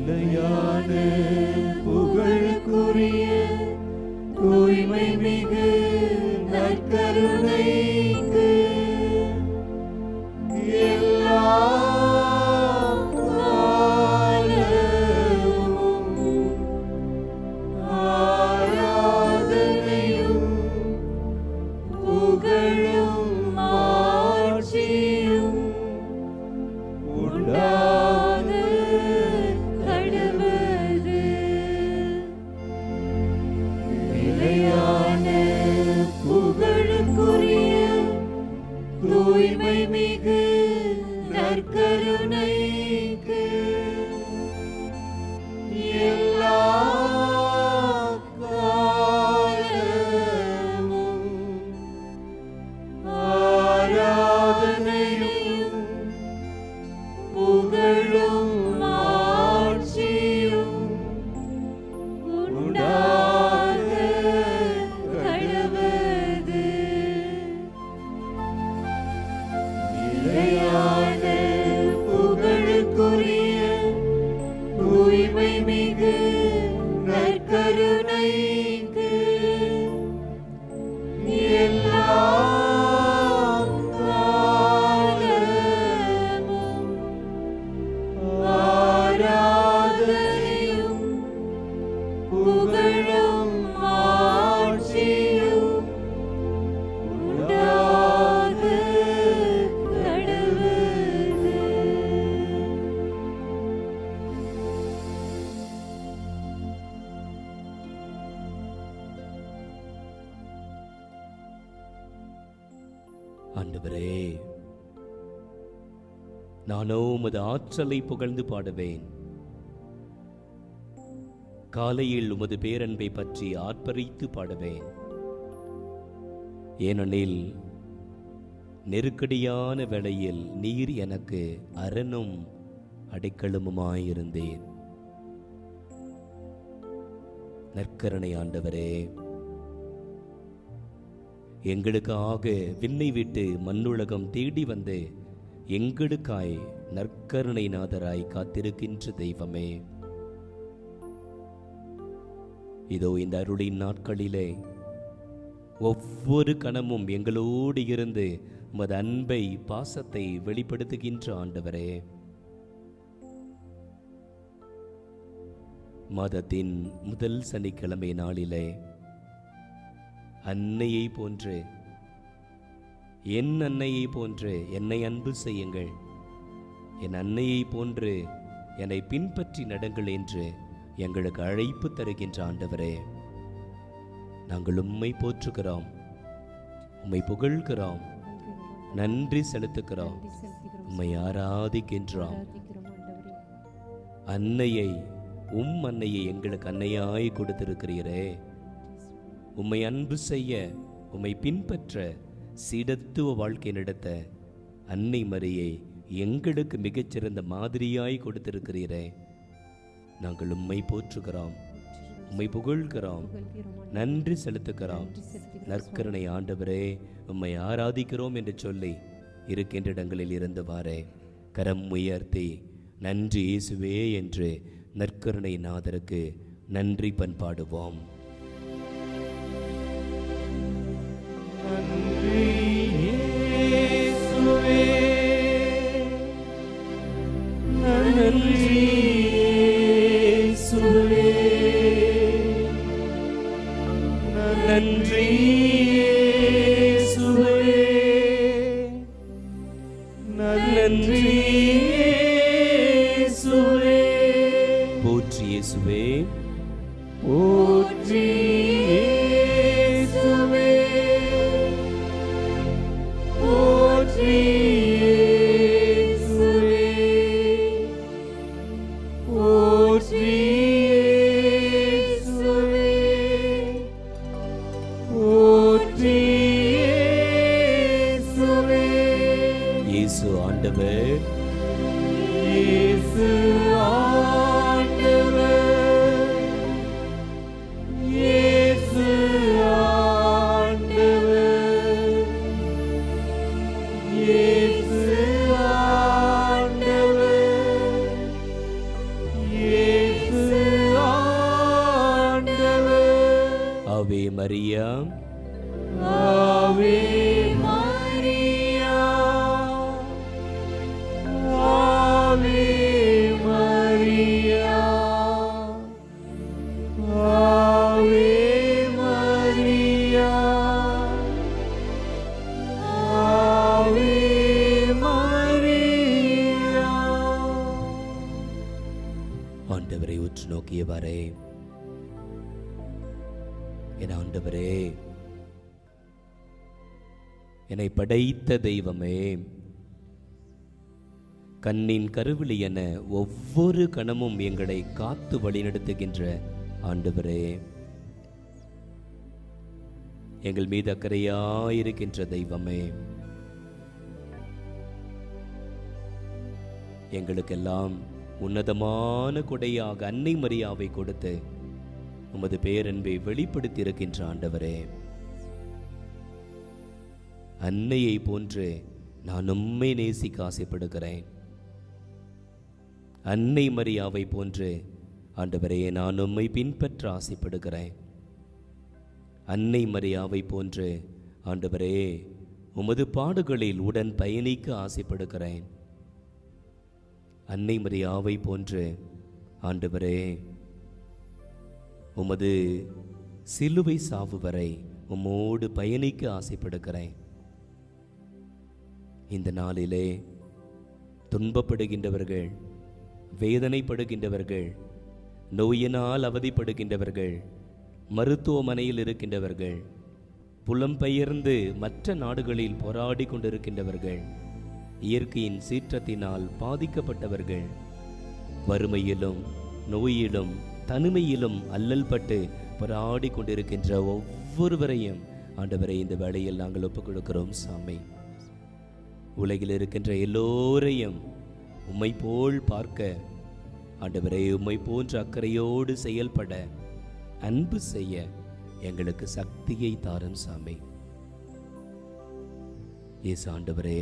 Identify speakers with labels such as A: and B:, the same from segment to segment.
A: நிலையான புகழுக்குரிய தூய்மை மிகு நற்கருணைக்கு எல்லா தூய்மை மிகு நற்கருணைக்கு எல்லா காலமும் ஆராதனையும் புகழும் மாட்சியும் உண்டாக கடவது. நிலையான புகழுக்குரிய தூய்மை மிகு நற்கருணைக்கு எல்லா காலமும் ஆராதனையும் புகழும் மாட்சியும் உண்டாக கடவது.
B: ஆண்டவரே, நானோ உமது ஆற்றலை புகழ்ந்து பாடுவேன். காலையில் உமது பேரன்பை பற்றி ஆர்ப்பரித்து பாடுவேன். ஏனெனில் நெருக்கடியான வேளையில் நீர் எனக்கு அரணும் அடைக்கலமுமாயிருந்தேன். நற்கருணை ஆண்டவரே, எங்களுக்காக விண்ணை விட்டு மண்ணுலகம் தேடி வந்து எங்களுக்காய் நற்கருணை நாதராய் காத்திருக்கின்ற தெய்வமே, இதோ இந்த அருளின் நாட்களிலே ஒவ்வொரு கணமும் எங்களோடு இருந்து உமது அன்பை பாசத்தை வெளிப்படுத்துகின்ற ஆண்டவரே, மாதத்தின் முதல் சனிக்கிழமை நாளிலே அன்னையை போன்று, என் அன்னையை போன்று என்னை அன்பு செய்யுங்கள், என் அன்னையை போன்று என்னை பின்பற்றி நடங்கள் என்று எங்களுக்கு அழைப்பு தருகின்ற ஆண்டவரே, நாங்கள் உம்மை போற்றுகிறோம், உம்மை புகழ்கிறோம், நன்றி செலுத்துகிறோம், உம்மை ஆராதிக்கின்றோம். அன்னையை, அன்னையை எங்களுக்கு அன்னையாய் கொடுத்திருக்கிறீரே. உம்மை அன்பு செய்ய, உம்மை பின்பற்ற, சீடத்துவ வாழ்க்கை நடத்த அன்னை மரியை எங்களுக்கு மிகச்சிறந்த மாதிரியாய் கொடுத்திருக்கிறீரே. நாங்கள் உம்மை போற்றுகிறோம், உம்மை புகழ்கிறோம், நன்றி செலுத்துகிறோம். நற்கருணை ஆண்டவரே, உம்மை ஆராதிக்கிறோம் என்று சொல்லி இருக்கின்ற இடங்களில் இருந்தவாறே கரம் உயர்த்தி நன்றி இயேசுவே என்று நற்கருணை நாதருக்கு நன்றி பண்பாடுவோம்.
A: நன்றி இயேசுவே, நன்றி இயேசுவே, நன்றி இயேசுவே, நன்றி இயேசுவே.
B: போற்றி இயேசுவே,
A: போற்றி இயேசுவே, போற்றி இயேசுவே, போற்றி இயேசுவே, போற்றி இயேசுவே.
B: இயேசு ஆண்டவர்,
A: இயேசு ஆண்டவர், இயேசு ஆண்டவர், இயேசு ஆண்டவர், இயேசு
B: மரியா,
A: ஆவே மரியா, ஆவே மரியா, ஆவே மரியா, ஆவே மரியா.
B: ஆண்டவரை உற்று நோக்கியவாறே, என் ஆண்டவரே, என்னை படைத்த தெய்வமே, கண்ணின் கருவிழி என ஒவ்வொரு கணமும் எங்களை காத்து வழிநடத்துகின்ற ஆண்டவரே, எங்கள் மீது அக்கறையாயிருக்கின்ற தெய்வமே, எங்களுக்கெல்லாம் உன்னதமான கொடையாக அன்னை மரியாவை கொடுத்து உமது பேரன்பை வெளிப்படுத்தி இருக்கின்ற ஆண்டவரே, அன்னையை போன்று நான் உம்மை நேசிக்க ஆசைப்படுகிறேன். அன்னை மரியாவை போன்று ஆண்டவரே நான் உம்மை பின்பற்ற ஆசைப்படுகிறேன். அன்னை மரியாவை போன்று ஆண்டவரே உமது பாடுகளில் உடன் பயணிக்க ஆசைப்படுகிறேன். அன்னை மரியாவை போன்று ஆண்டவரே உமது சிலுவை சாவு வரை உம்மோடு பயணிக்க ஆசைப்படுகிறேன். இந்த நாளிலே துன்பப்படுகின்றவர்கள், வேதனைப்படுகின்றவர்கள், நோயினால் அவதிப்படுகின்றவர்கள், மருத்துவமனையில் இருக்கின்றவர்கள், புலம்பெயர்ந்து மற்ற நாடுகளில் போராடி கொண்டிருக்கின்றவர்கள், இயற்கையின் சீற்றத்தினால் பாதிக்கப்பட்டவர்கள், வறுமையிலும் நோயிலும் தனிமையிலும் அல்லல் பட்டு போராடி கொண்டிருக்கின்ற ஒவ்வொருவரையும் ஆண்டவரை இந்த வேளையில் நாங்கள் ஒப்புக் கொடுக்கிறோம் சாமி. உலகில் இருக்கின்ற எல்லோரையும் உம்மை போல் பார்க்க ஆண்டவரே, உம்மை போன்ற அக்கறையோடு செயல்பட, அன்பு செய்ய எங்களுக்கு சக்தியை தாரும் சாமி. இயேசு ஆண்டவரே,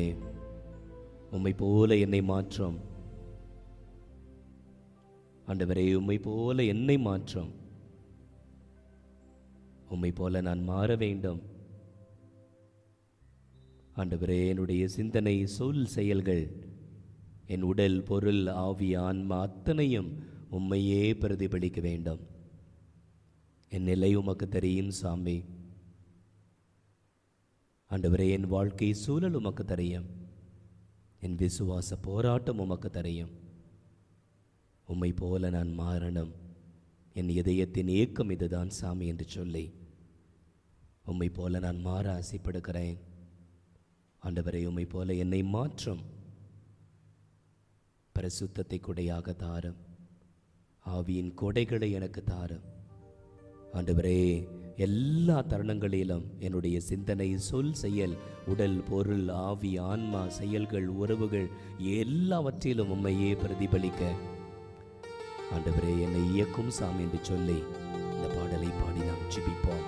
B: உம்மை போல என்னை மாற்றும் ஆண்டவரே, உம்மை போல என்னை மாற்றும். உம்மை போல நான் மாற வேண்டும் ஆண்டவரே. என்னுடைய சிந்தனை, சொல், செயல்கள், என் உடல், பொருள், ஆவி, ஆன்மா அத்தனையும் உம்மையே பிரதிபலிக்க வேண்டும். என் நிலை உமக்கு தெரியும் சாமி. ஆண்டவரே, என் வாழ்க்கை சூழல் உமக்கு தெரியும். என் விசுவாச போராட்டம் உமக்கு தெரியும். உம்மை போல நான் மாறணும். என் இதயத்தின் ஏக்கம் இதுதான் சாமி என்று சொல்லி உம்மை போல நான் மாற ஆசைப்படுகிறேன். ஆண்டவரே, உம்மை போல என்னை மாற்றும். பரிசுத்தத்தை கொடையாக தாரும். ஆவியின் கொடைகளை எனக்கு தாரும். ஆண்டவரே, எல்லா தருணங்களிலும் என்னுடைய சிந்தனை, சொல், செயல், உடல், பொருள், ஆவி, ஆன்மா, செயல்கள், உறவுகள் எல்லாவற்றிலும் உம்மையே பிரதிபலிக்க ஆண்டவரே என்னை இயக்கும் சாமி என்று சொல்லி இந்த பாடலை பாடி நாம் ஜெபிப்போம்.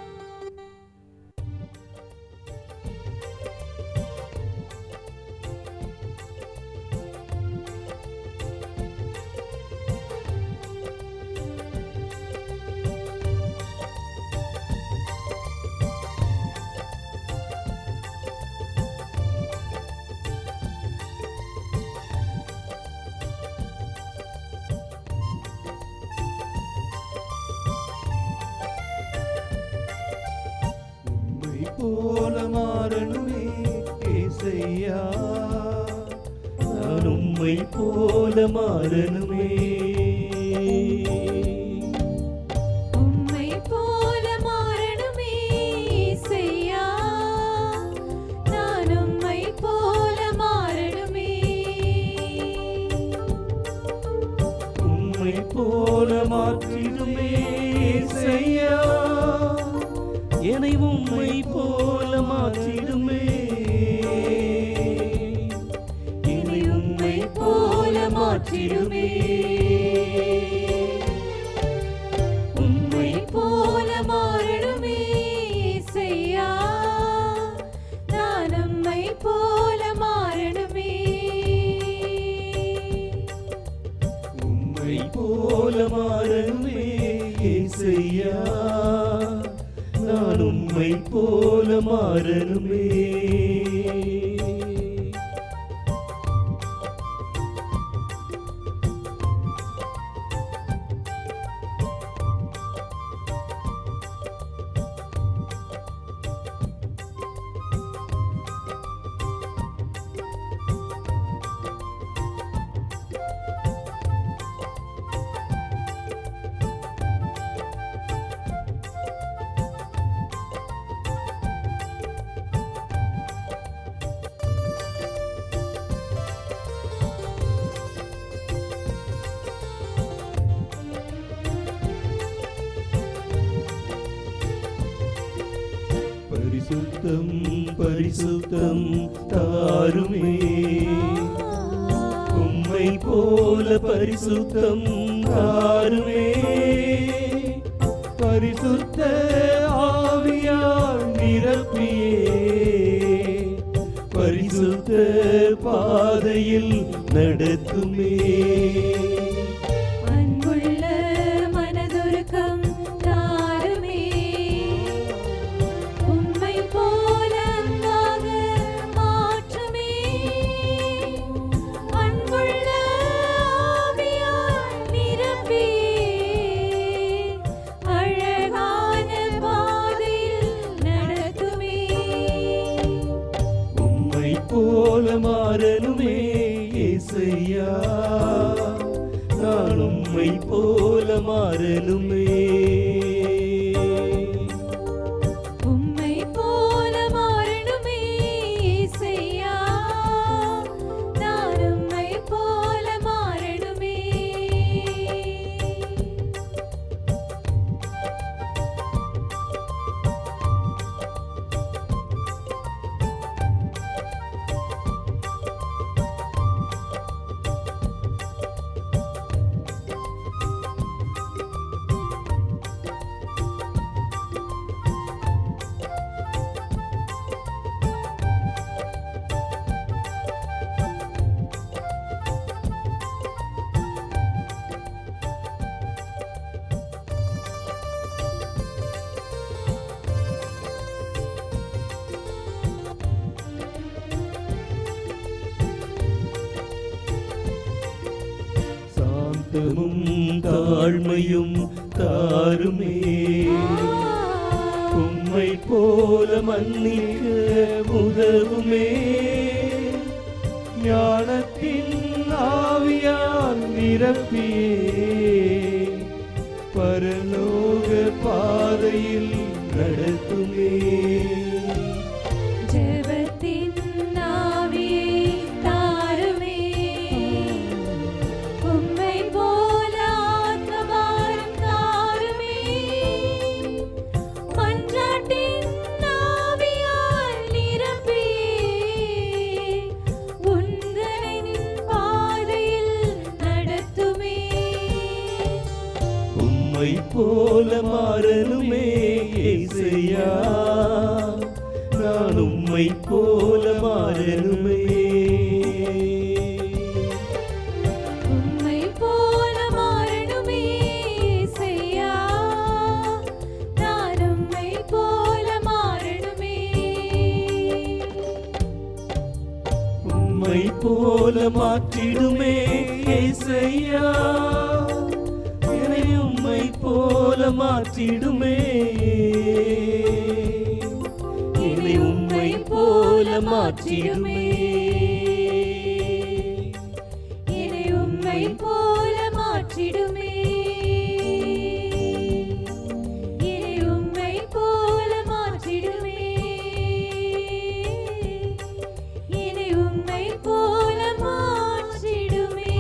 A: போல மாறணுமே ஏசையா, நான் உம்மை போல மாறணுமே.
C: உம்மை போல மாறணுமே ஏசையா, நான் உம்மை போல மாறணுமே.
A: உம்மை போல மாற்றிடுமே ஏசையா, என்னை உம்மை போல மாற்றிடுமே. என்னை உம்மை போல மாற்றிடுமே.
C: உம்மை போல மாறணுமே ஏசையா, நான் உம்மை போல மாறணுமே.
A: உம்மை போல மாறணுமே ஏசையா, நான் உம்மை போல மாறணுமே. பரிசுத்தம் பரிசுத்தம் தாருமே, உம்மை போல பரிசுத்தம் தாருமே. பரிசுத்த ஆவியால் நிரப்பியே பரிசுத்த பாதையில் நடத்துமே.
C: அன்புள்ள மனதுருக்கம் தாருமே, உம்மை போல அன்பாக மாற்றுமே. அன்புள்ள ஆவியால் நிரப்பியே அழகான பாதையில் நடத்துமே.
A: உம்மை போல மாறணுமே இயேசையா, நான் உம்மை போல மாறணுமே.
C: உம்மை போல மாறணுமே இயேசையா, நான் உம்மை போல மாறணுமே.
A: சாந்தமும் தாழ்மையும் தாருமே, உம்மை போல மன்னிக்க உதவுமே. ஞானத்தின் ஆவியால் நிரப்பியே பரலோக பாதையில் நடத்துமே.
C: ஜெபத்தின் ஆவியை தாருமே, உம்மை போல ஆத்மபாரம் தாருமே. மன்றாட்டின் ஆவியால் நிரப்பியே உந்தனின் பாதையில் நடத்துமே.
A: உம்மை போல மாறணுமே இயேசையா, நான் உம்மை போல மாறணுமே.
C: உம்மை போல மாறணுமே இயேசையா, நான் உம்மை போல மாறணுமே.
A: உம்மை போல மாற்றிடுமே இயேசையா, என்னை உம்மை போல மாற்றிடுமே. என்னை உம்மை போல மாற்றிடுமே.
C: என்னை உம்மை போல மாற்றிடுமே. என்னை உம்மை போல மாற்றிடுமே. என்னை உம்மை போல மாற்றிடுமே.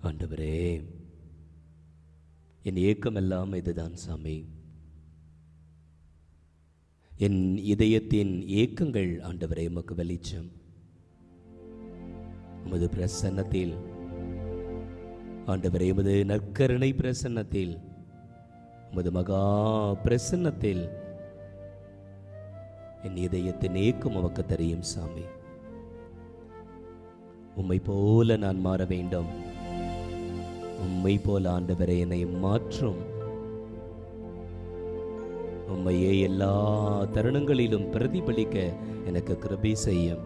B: ஆண்டவரே, என் ஏக்கமெல்லாம் இதுதான் சாமி. என் இதயத்தின் ஏக்கங்கள் ஆண்டவரே உமக்கு வெளிச்சம். உமது பிரசன்னத்தில் ஆண்டவரே, உமது நற்கருணை பிரசன்னத்தில், உமது மகா பிரசன்னத்தில் என் இதயத்தின் ஏக்கம் உமக்கு தெரியும் சாமி. உம்மை போல நான் மாற வேண்டும். உம்மை போல ஆண்டவரே என்னை மாற்றும். உம்மையே எல்லா தருணங்களிலும் பிரதிபலிக்க எனக்கு கிருபை செய்யும்.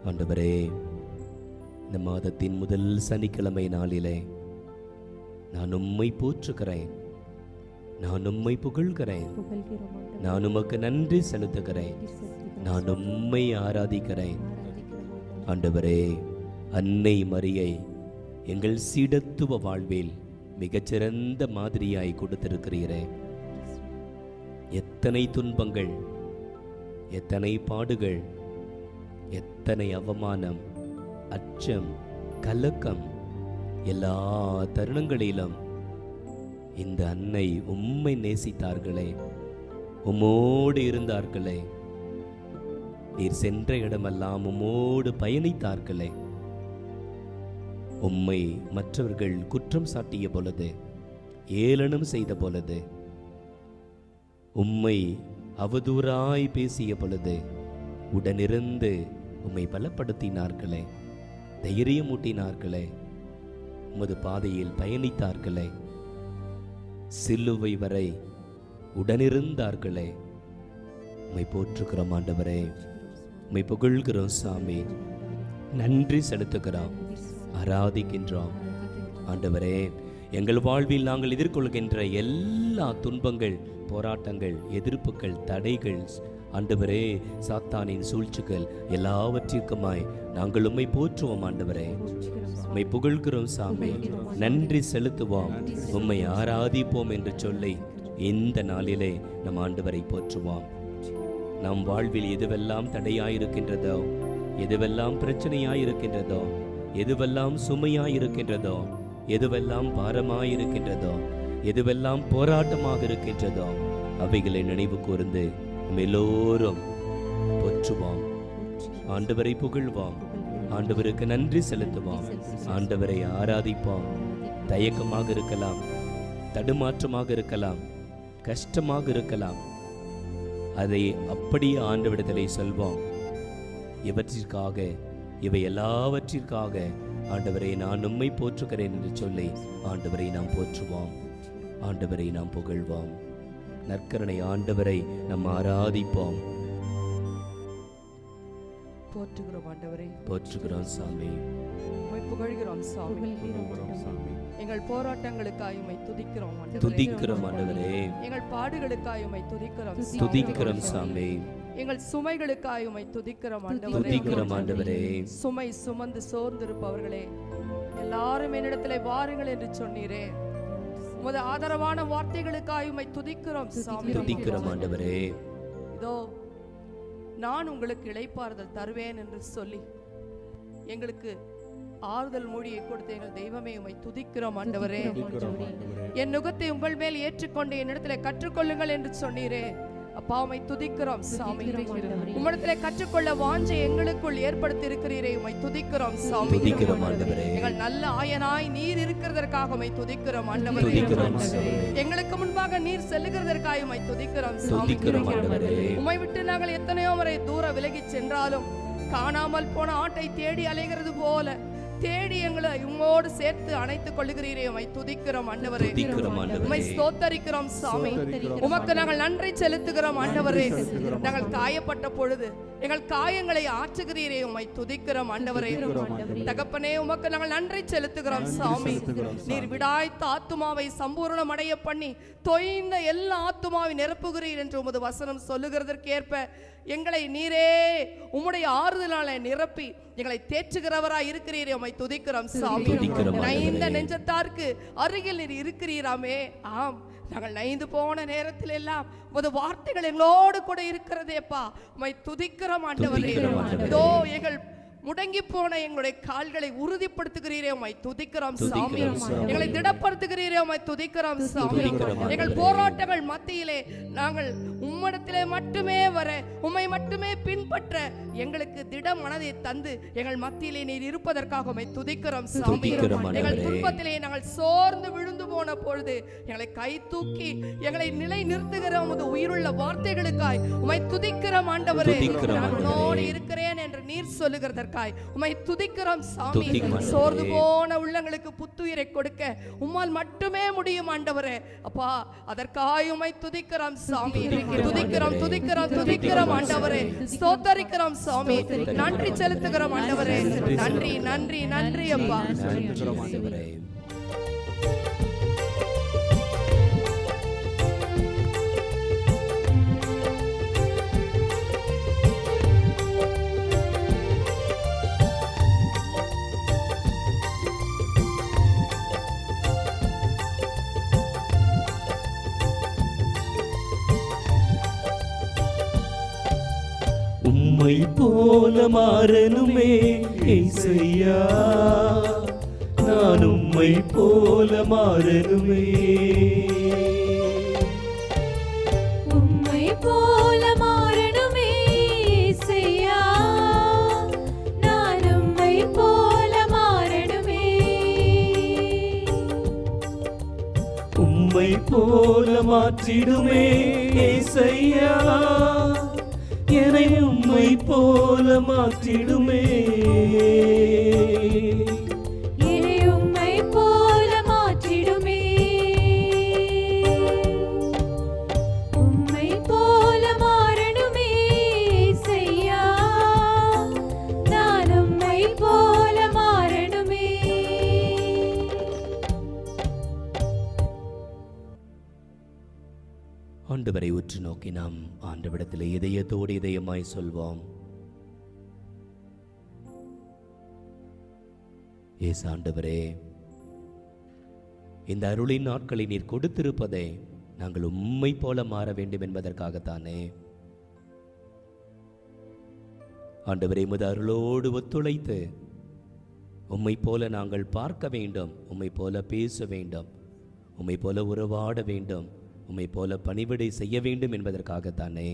B: ஆண்டவரே, இந்த மாதத்தின் முதல் சனிக்கிழமை நாளிலே நான் உம்மை போற்றுகிறேன், நான் உம்மை புகழ்கிறேன், நான் உமக்கு நன்றி செலுத்துகிறேன், நான் உம்மை ஆராதிக்கிறேன். ஆண்டவரே, அன்னை மரியை எங்கள் சீடத்துவ வாழ்வில் மிகச்சிறந்த மாதிரியாய் கொடுத்திருக்கிறீரே. எத்தனை துன்பங்கள், எத்தனை பாடுகள், எத்தனை அவமானம், அச்சம், கலக்கம், எல்லா தருணங்களிலும் இந்த அன்னை உம்மை நேசித்தார்களே, உம்மோடு இருந்தார்களே. நீர் சென்ற இடமெல்லாம் உம்மோடு பயணித்தார்களே. உம்மை மற்றவர்கள் குற்றம் சாட்டிய பொழுது, ஏளனம் செய்த பொழுது, உம்மை அவதூறாய் பேசிய பொழுது உடனிருந்து உம்மை பலப்படுத்தினார்களே, தைரியமூட்டினார்களே, உமது பாதையில் பயணித்தார்களே, சிலுவை வரை உடனிருந்தார்களே. உம்மை போற்றுகிறோம் ஆண்டவரே, உம்மை புகழ்கிறோம் சாமி, நன்றி செலுத்துகிறோம், ஆராதிக்கின்றோம். ஆண்டவரே, எங்கள் வாழ்வில் நாங்கள் எதிர்கொள்கின்ற எல்லா துன்பங்கள், போராட்டங்கள், எதிர்ப்புகள், தடைகள், ஆண்டவரே, சாத்தானின் சூழ்ச்சிகள் எல்லாவற்றிற்குமாய் நாங்கள் உம்மை போற்றுவோம் ஆண்டவரே, உம்மை புகழ்கிறோம் சாமி, நன்றி செலுத்துவோம், உம்மை ஆராதிப்போம் என்று சொல்லி இந்த நாளிலே நம் ஆண்டவரை போற்றுவோம். நம் வாழ்வில் எதுவெல்லாம் தடையாயிருக்கின்றதோ, எதுவெல்லாம் பிரச்சனையாயிருக்கின்றதோ, எதுவெல்லாம் சுமையாயிருக்கின்றதோ, எதுவெல்லாம் பாரமாயிருக்கின்றதோ, எதுவெல்லாம் போராட்டமாக இருக்கின்றதோ, அவைகளை நினைவு கூர்ந்து எல்லோரும் போற்றுவோம், ஆண்டவரை புகழ்வோம், ஆண்டவருக்கு நன்றி செலுத்துவோம், ஆண்டவரை ஆராதிப்போம். தயக்கமாக இருக்கலாம், தடுமாற்றமாக இருக்கலாம், கஷ்டமாக இருக்கலாம், அதை அப்படியே ஆண்டவரிடத்திலே சொல்வோம். இவற்றிற்காக, இவை எல்லாவற்றிற்காக ஆண்டவரை நான் உம்மை போற்றுகிறேன் என்று சொல்லி ஆண்டவரை நாம் போற்றுவோம், ஆண்டவரை நாம் புகழ்வோம். நற்கருணை ஆண்டவரை நாம் ஆராதிப்போம்.
D: போற்றுகிறோம் ஆண்டவரே,
B: போற்றுகிறோம் சாமி,
D: உம்மை புகழ்கிறோம் சாமி. எங்கள் போராட்டங்களுக்காய் உம்மை துதிக்கிறோம் ஆண்டவரே,
B: துதிக்கிறோம் ஆண்டவரே,
D: எங்கள் பாடுகளுக்காய் உம்மை துதிக்கிறோம்
B: துதிக்கிறோம் சாமி,
D: எங்கள் சுமைகளுக்காய் உம்மை துதிக்கிறோம் ஆண்டவரே,
B: துதிக்கிறோம் ஆண்டவரே.
D: சுமை சுமந்து சோர்ந்திருப்பவர்களே எல்லாரும் என்னிடத்திலே வாருங்கள் என்று சொன்னீரே. உமது ஆதரவான வார்த்தைகளுக்காய் உம்மை துதிக்கிறோம் சாமி,
B: துதிக்கிறோம் ஆண்டவரே.
D: இதோ நான் உங்களுக்கு இளைப்பாறுதல் தருவேன் என்று சொல்லி எங்களுக்கு ஆறுதல் மொழியை கொடுத்த எங்கள் தெய்வமே உம்மை துதிக்கிறோம் ஆண்டவரே. என் நுகத்தை உங்கள் மேல் ஏற்றுக்கொண்டு என்னிடத்திலே கற்றுக்கொள்ளுங்கள் என்று சொன்னீரே. அப்பா, உம்மை துதிக்கிறோம் சாமி. உம்மிடத்திலே கற்றுக்கொள்ள வாஞ்சை எங்களுக்குள் ஏற்படுத்தி இருக்கிறீரே, உம்மை துதிக்கிறோம் சாமி.
B: துதிக்கிறோம் ஆண்டவரே.
D: எங்கள் நல்ல ஆயனாய் நீர் இருக்கிறதற்காக உம்மை துதிக்கிறோம் ஆண்டவரே.
B: துதிக்கிறோம்
D: எங்களுக்கு முன்பாக நீர் செல்லுகிறதற்காக உம்மை துதிக்கிறோம் சாமி.
B: துதிக்கிறோம் ஆண்டவரே.
D: உம்மை விட்டு நாங்கள் எத்தனையோ முறை தூர விலகி சென்றாலும் காணாமல் போன ஆட்டை தேடி அலைகிறது போல தேடி எங்களை உம்மோடு சேர்த்து அணைத்துக் கொள்ளுகிறீரே, உம்மை துதிக்கிறோம் ஆண்டவரே. உம்மை ஸ்தோத்தரிக்கிறோம் சாமி. உமக்கு நாங்கள் நன்றி செலுத்துகிறோம் ஆண்டவரே. நாங்கள் காயப்பட்ட பொழுது எங்கள் காயங்களை ஆற்றுகிறீரே, உம்மை துதிக்கிறோம் ஆண்டவரே. தகப்பனே, உமக்கு நாங்கள் நன்றி செலுத்துகிறோம் சாமி. நீர் விடாய்த்த ஆத்துமாவை சம்பூர்ணம் அடைய பண்ணி தொய்ந்த எல்லா ஆத்துமாவை நிரப்புகிறீர் என்று உமது வசனம் சொல்லுகிறதற்கேற்ப எங்களை நீரே உம்முடைய ஆறுதலால நிரப்பி எங்களை தேற்றுகிறவராய் இருக்கிறீரே, உம்மை துதிக்கிறோம் சாமி. நைந்த நெஞ்சத்தார்க்கு அருகில் நீர் இருக்கிறீராமே. ஆம், நாங்கள் நைந்து போன நேரத்தில் எல்லாம் உமது வார்த்தைகள் எங்களோடு கூட இருக்கிறதேப்பா, உம்மை துதிக்கிறோம் ஆண்டவரே. இதோ எங்கள் முடங்கி போன எங்களுடைய கால்களை உறுதிப்படுத்துகிறீரே, உம்மை துதிக்கிறோம் சாமி. எங்களை திடப்படுத்துகிறீரே, உம்மை துதிக்கிறோம் சாமி. எங்கள் போராட்டங்கள் மத்தியிலே நாங்கள் உம்மிடத்திலே மட்டுமே வர, உம்மை மட்டுமே பின்பற்ற எங்களுக்கு திட மனதை தந்து எங்கள் மத்தியிலே நீர் இருப்பதற்காக உம்மை துதிக்கிறோம் சாமி. எங்கள் துன்பத்திலே நாங்கள் சோர்ந்து விழுந்து போன பொழுது எங்களை கை தூக்கி எங்களை நிலை நிறுத்துகிற உமது உயிருள்ள வார்த்தைகளுக்காய் உம்மை துதிக்கிறோம் ஆண்டவரே. நான் உன்னோடு இருக்கிறேன் என்று நீர் சொல்லுகிறதற்காக செய்வதற்காய் உம்மை துதிக்கிறோம் சாமி.
B: துதிக்கிறோம்.
D: சோர்ந்து போன உள்ளங்களுக்கு புத்துயிரை கொடுக்க உம்மால் மட்டுமே முடியும் ஆண்டவரே. அப்பா, அதற்காய் உம்மை துதிக்கிறோம் சாமி. துதிக்கிறோம் துதிக்கிறோம் துதிக்கிறோம் ஆண்டவரே. ஸ்தோத்தரிக்கிறோம் சாமி. நன்றி செலுத்துகிறோம் ஆண்டவரே. நன்றி நன்றி நன்றி அப்பா.
B: ஆண்டவரே.
A: உம்மை போல மாறனுமே ஏசையா, நான் உம்மை போல மாறனுமே.
C: உம்மை போல மாறணுமே இயேசையா, நான் உம்மை போல மாறணுமே.
A: உம்மை போல மாற்றிடுமே ஏசையா, என்னை உம்மை போல மாற்றிடுமே.
C: என்னை உம்மை போல மாற்றிடுமே. உம்மை போல மாறணுமே இயேசையா, நான் உம்மை போல மாறணுமே.
B: ஆண்டவரை உற்று நோக்கி நாம் ஆண்டவரிடத்தில் இதயத்தோடு இதயமாய் சொல்வோம். ஏசு ஆண்டவரே, இந்த அருளின் நாட்களை நீர் கொடுத்திருப்பதை நாங்கள் உம்மை போல மாற வேண்டும் என்பதற்காகத்தானே. ஆண்டவரே, உமது அருளோடு ஒத்துழைத்து உம்மை போல நாங்கள் பார்க்க வேண்டும், உம்மை போல பேச வேண்டும், உம்மை போல உறவாட வேண்டும், உம்மை போல பணிவிடை செய்ய வேண்டும் என்பதற்காகத்தானே.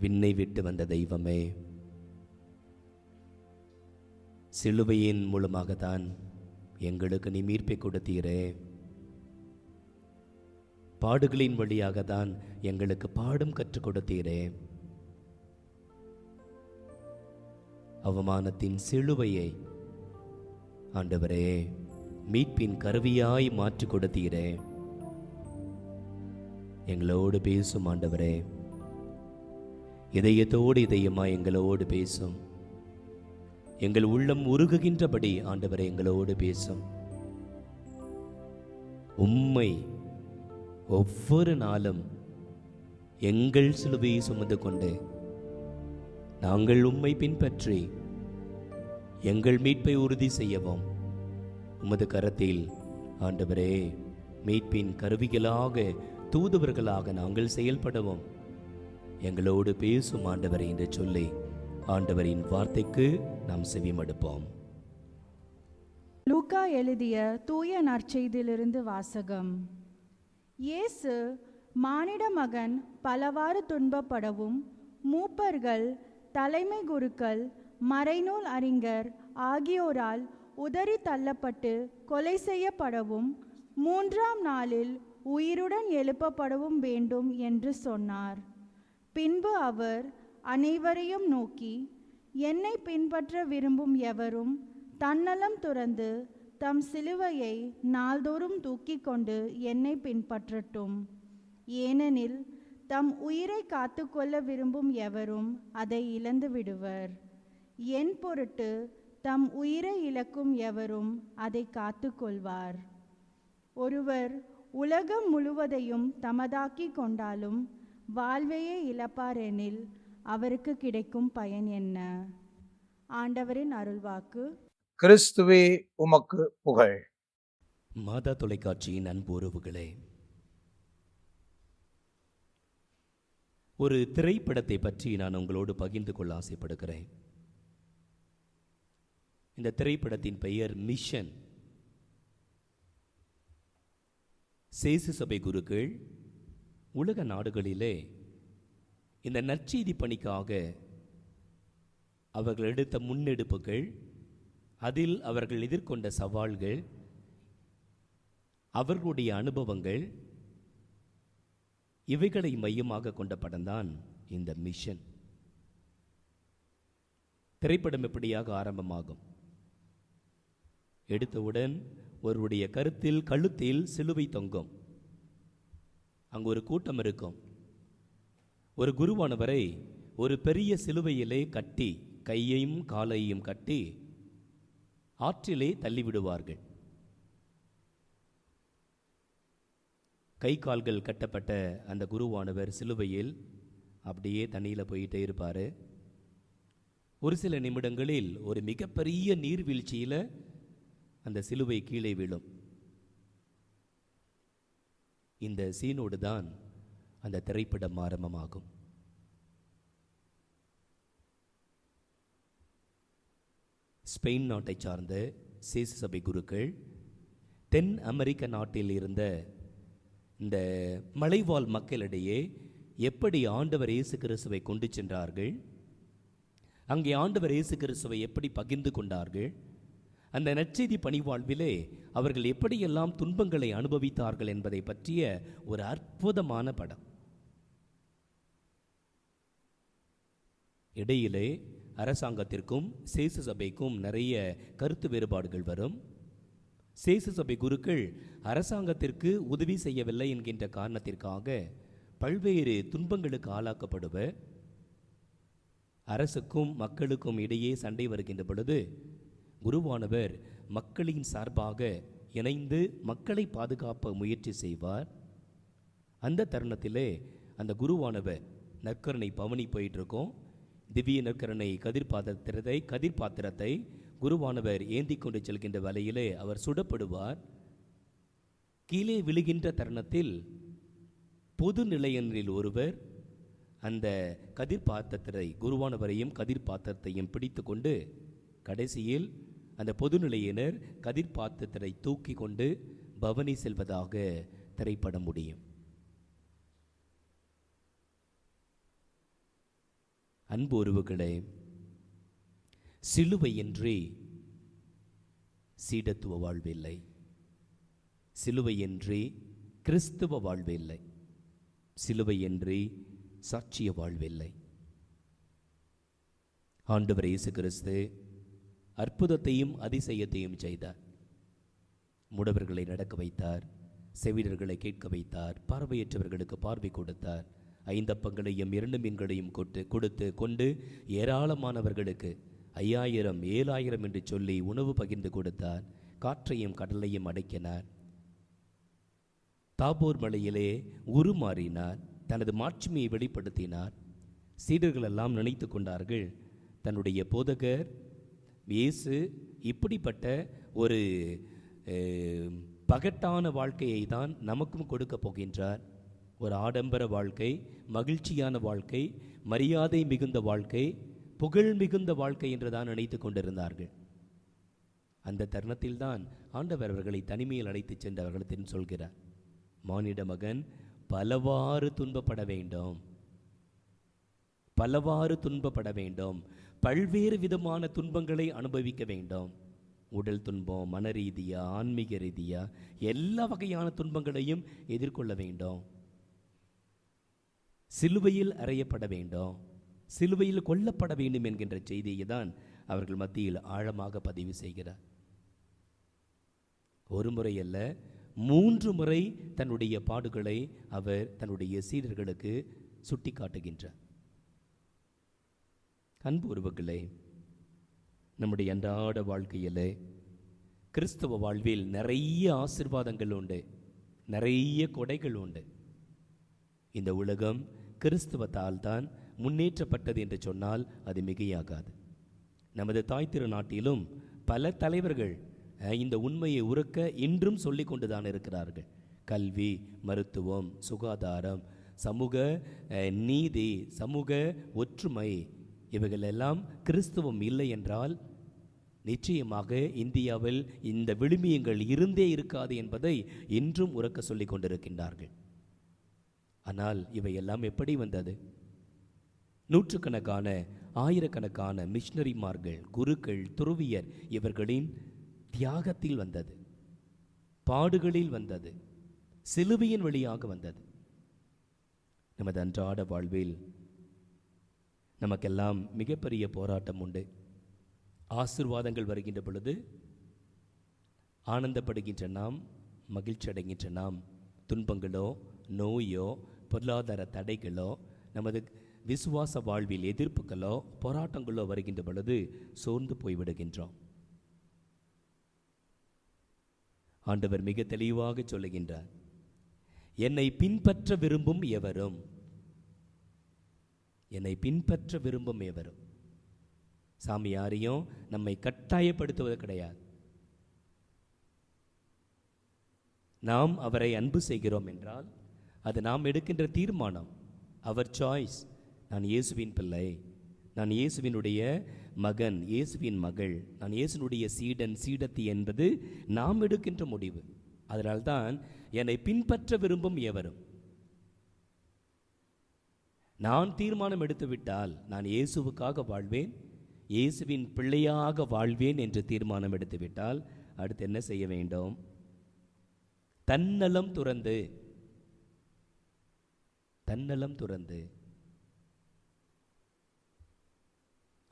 B: விண்ணை விட்டு வந்த தெய்வமே, சிலுவையின் மூலமாகத்தான் எங்களுக்கு நீ மீட்பை கொடுத்தீரே. பாடுகளின் வழியாகத்தான் எங்களுக்கு பாடும் கற்றுக் கொடுத்தீரே. அவமானத்தின் சிலுவையை ஆண்டவரே மீட்பின் கருவியாய் மாற்றி கொடுத்தீரே. எங்களோடு பேசும் ஆண்டவரே, இதயத்தோடு இதயமாய் எங்களோடு பேசும். எங்கள் உள்ளம் உருகுகின்றபடி ஆண்டவரே எங்களோடு பேசும். உம்மை ஒவ்வொரு நாளும் எங்கள் சிலுவையை சுமந்து கொண்டு நாங்கள் உம்மை பின்பற்றி எங்கள் மீட்பை உறுதி செய்யவும் உமது கரத்தில் ஆண்டவரே மீட்பின் கருவிகளாக தூதுவர்களாக நாங்கள் செயல்படவும் எங்களோடு பேசும் ஆண்டவரை என்று சொல்லி ஆண்டவரின் வார்த்தைக்கு நாம் செவிமடுப்போம்.
E: லூக்கா எழுதிய தூய நற்செய்தியிலிருந்து வாசகம். இயேசு மானிட மகன் பலவாறு துன்பப்படவும் மூப்பர்கள், தலைமை குருக்கள், மறைநூல் அறிஞர் ஆகியோரால் உதறி தள்ளப்பட்டு கொலை செய்யப்படவும் 3ஆம் நாளில் உயிருடன் எழுப்பப்படவும் வேண்டும் என்று சொன்னார். பின்பு அவர் அனைவரையும் நோக்கி, என்னை பின்பற்ற விரும்பும் எவரும் தன்னலம் துறந்து தம் சிலுவையை நாள்தோறும் தூக்கி கொண்டு என்னை பின்பற்றட்டும். ஏனெனில் தம் உயிரை காத்துக்கொள்ள விரும்பும் எவரும் அதை இழந்து விடுவர். என் பொருட்டு தம் உயிரை இழக்கும் எவரும் அதை காத்துக்கொள்வார். ஒருவர் உலகம் முழுவதையும் தமதாக்கி கொண்டாலும் வாழ்வையே இழப்பார் எனில் அவருக்கு கிடைக்கும் பயன் என்ன? ஆண்டவரின் அருள்வாக்கு.
F: கிறிஸ்துவே உமக்கு புகழ்.
B: மாதா தொலைக்காட்சியின் அன்பு உறவுகளே, ஒரு திரைப்படத்தை பற்றி நான் உங்களோடு பகிர்ந்து கொள்ள ஆசைப்படுகிறேன். இந்த திரைப்படத்தின் பெயர் மிஷன். சேசு சபை குருக்கள் உலக நாடுகளிலே இந்த நற்செய்தி பணிக்காக அவர்கள் எடுத்த முன்னெடுப்புகள், அதில் அவர்கள் எதிர்கொண்ட சவால்கள், அவர்களுடைய அனுபவங்கள், இவைகளை மையமாக கொண்ட படம்தான் இந்த மிஷன். திரைப்படம் எப்படியாக ஆரம்பமாகும்? எடுத்தவுடன் ஒருவருடைய கழுத்தில் சிலுவை தொங்கும். அங்கு ஒரு கூட்டம் இருக்கும். ஒரு குருவானவரை ஒரு பெரிய சிலுவையிலே கட்டி, கையையும் காலையும் கட்டி ஆற்றிலே தள்ளிவிடுவார்கள். கை கால்கள் கட்டப்பட்ட அந்த குருவானவர் சிலுவையில் அப்படியே தண்ணியில் போயிட்டே இருப்பார். ஒரு சில நிமிடங்களில் ஒரு மிகப்பெரிய நீர்வீழ்ச்சியில் அந்த சிலுவை கீழே விழும். இந்த சீனோடு தான் அந்த திரைப்படம் ஆரம்பமாகும். ஸ்பெயின் நாட்டை சார்ந்த சேச சபை குருக்கள் தென் அமெரிக்க நாட்டில் இருந்த இந்த மலைவாழ் மக்களிடையே எப்படி ஆண்டவர் இயேசு கிறிஸ்துவை கொண்டு சென்றார்கள், அங்கே ஆண்டவர் இயேசு கிறிஸ்துவை எப்படி பகிர்ந்து கொண்டார்கள், அந்த நற்செய்தி பணிவாழ்விலே அவர்கள் எப்படியெல்லாம் துன்பங்களை அனுபவித்தார்கள் என்பதை பற்றிய ஒரு அற்புதமான படம். இடையிலே அரசாங்கத்திற்கும் சேசு சபைக்கும் நிறைய கருத்து வேறுபாடுகள் வரும். சேசு சபை குருக்கள் அரசாங்கத்திற்கு உதவி செய்யவில்லை என்கின்ற காரணத்திற்காக பல்வேறு துன்பங்களுக்கு ஆளாக்கப்படுவர். அரசுக்கும் மக்களுக்கும் இடையே சண்டை வருகின்ற பொழுது குருவானவர் மக்களின் சார்பாக இணைந்து மக்களை பாதுகாப்ப முயற்சி செய்வார். அந்த தருணத்திலே அந்த குருவானவர் நற்கருணை பவனி போயிட்டு இருக்கோம். திவ்ய நற்கருணை கதிர்பாத்திரத்தை குருவானவர் ஏந்தி கொண்டு செல்கின்ற வேளையிலே அவர் சுடப்படுவார். கீழே விழுகின்ற தருணத்தில் பொது நிலையங்களில் ஒருவர் அந்த கதிர்பாத்திரத்தை, குருவானவரையும் கதிர்பாத்திரத்தையும் பிடித்து கொண்டு கடைசியில் அந்த பொதுநிலையினர் கதிர்பாத்திரத்தை தூக்கி கொண்டு பவனி செல்வதாக திரைப்பட முடியும். அன்பு உறவுகளே, சிலுவையின்றி சீடத்துவ வாழ்வில்லை, சிலுவையின்றி கிறிஸ்துவ வாழ்வில்லை, சிலுவையின்றி சாட்சிய வாழ்வில்லை. ஆண்டவர் இயேசு கிறிஸ்து அற்புதத்தையும் அதிசயத்தையும் செய்தார். முடவர்களை நடக்க வைத்தார், செவிடர்களை கேட்க வைத்தார், பார்வையற்றவர்களுக்கு பார்வை கொடுத்தார். 5 அப்பங்களையும் 2 மீன்களையும் கொண்டு ஏராளமானவர்களுக்கு 5000 7000 என்று சொல்லி உணவு பகிர்ந்து கொடுத்தார். காற்றையும் கடலையும் அடக்கினார். தாபோர் மலையிலே உருமாறினார். தனது மாட்சிமையை வெளிப்படுத்தினார். சீடர்கள் எல்லாம் நினைத்து கொண்டார்கள், தன்னுடைய போதகர் இயேசு இப்படிப்பட்ட ஒரு பகட்டான வாழ்க்கையை தான் நமக்கும் கொடுக்க போகின்றார். ஒரு ஆடம்பர வாழ்க்கை, மகிழ்ச்சியான வாழ்க்கை, மரியாதை மிகுந்த வாழ்க்கை, புகழ் மிகுந்த வாழ்க்கை என்றுதான் நினைத்து கொண்டிருந்தார்கள். அந்த தருணத்தில்தான் ஆண்டவர் அவர்களை தனிமையில் அழைத்துச் சென்று அவர்களிடம் சொல்கிறார், மானிட மகன் பலவாறு துன்பப்பட வேண்டும், பலவாறு துன்பப்பட வேண்டும், பல்வேறு விதமான துன்பங்களை அனுபவிக்க வேண்டும். உடல் துன்பம், மன ரீதியா, ஆன்மீக ரீதியா எல்லா வகையான துன்பங்களையும் எதிர்கொள்ள வேண்டும். சிலுவையில் அறையப்பட வேண்டும், சிலுவையில் கொல்லப்பட வேண்டும் என்கின்ற செய்தியை தான் அவர்கள் மத்தியில் ஆழமாக பதிவு செய்கிறார். ஒரு முறை அல்ல, 3 முறை தன்னுடைய பாடுகளை அவர் தன்னுடைய சீடர்களுக்கு சுட்டி காட்டுகின்றார். அன்பு உறவுகளே, நம்முடைய அன்றாட வாழ்க்கையில் கிறிஸ்தவ வாழ்வில் நிறைய ஆசீர்வாதங்கள் உண்டு, நிறைய கொடைகள் உண்டு. இந்த உலகம் கிறிஸ்துவத்தால் தான் முன்னேற்றப்பட்டது என்று சொன்னால் அது மிகையாகாது. நமது தாய் திருநாட்டிலும் பல தலைவர்கள் இந்த உண்மையை உறக்க இன்றும் சொல்லிக் கொண்டுதான் இருக்கிறார்கள். கல்வி, மருத்துவம், சுகாதாரம், சமூக நீதி, சமூக ஒற்றுமை, இவைகளெல்லாம் கிறிஸ்துவம் இல்லை என்றால் நிச்சயமாக இந்தியாவில் இந்த விழுமியங்கள் இருந்தே இருக்காது என்பதை இன்றும் உறக்க சொல்லிக் கொண்டிருக்கின்றார்கள். ஆனால் இவையெல்லாம் எப்படி வந்தது? நூற்றுக்கணக்கான, ஆயிரக்கணக்கான மிஷனரிமார்கள், குருக்கள், துறவியர் இவர்களின் தியாகத்தில் வந்தது, பாடுகளில் வந்தது, சிலுவையின் வழியாக வந்தது. நமது அன்றாட வாழ்வில் நமக்கெல்லாம் மிகப்பெரிய போராட்டம் உண்டு. ஆசீர்வாதங்கள் வருகின்ற பொழுது ஆனந்தப்படுகின்ற நாம், மகிழ்ச்சி அடைகின்ற நாம், துன்பங்களோ நோயோ பொருளாதார தடைகளோ நமது விசுவாச வாழ்வில் எதிர்ப்புகளோ போராட்டங்களோ வருகின்ற பொழுது சோர்ந்து போய்விடுகின்றோம். ஆண்டவர் மிக தெளிவாக சொல்லுகின்றார், என்னை பின்பற்ற விரும்பும் எவரும், என்னை பின்பற்ற விரும்பும் எவரும். சாமி யாரையும் நம்மை கட்டாயப்படுத்துவது கிடையாது. நாம் அவரை அன்பு செய்கிறோம் என்றால் அது நாம் எடுக்கின்ற தீர்மானம், அவர் சாய்ஸ். நான் இயேசுவின் பிள்ளை, நான் இயேசுவினுடைய மகன், இயேசுவின் மகள், நான் இயேசுனுடைய சீடன் சீடத்தி என்பது நாம் எடுக்கின்ற முடிவு. அதனால்தான் என்னை பின்பற்ற விரும்பும் எவரும். நான் தீர்மானம் எடுத்துவிட்டால் நான் இயேசுவுக்காக வாழ்வேன், இயேசுவின் பிள்ளையாக வாழ்வேன் என்று தீர்மானம் எடுத்துவிட்டால் அடுத்து என்ன செய்ய வேண்டும்? தன்னலம் துறந்து, தன்னலம் துறந்து.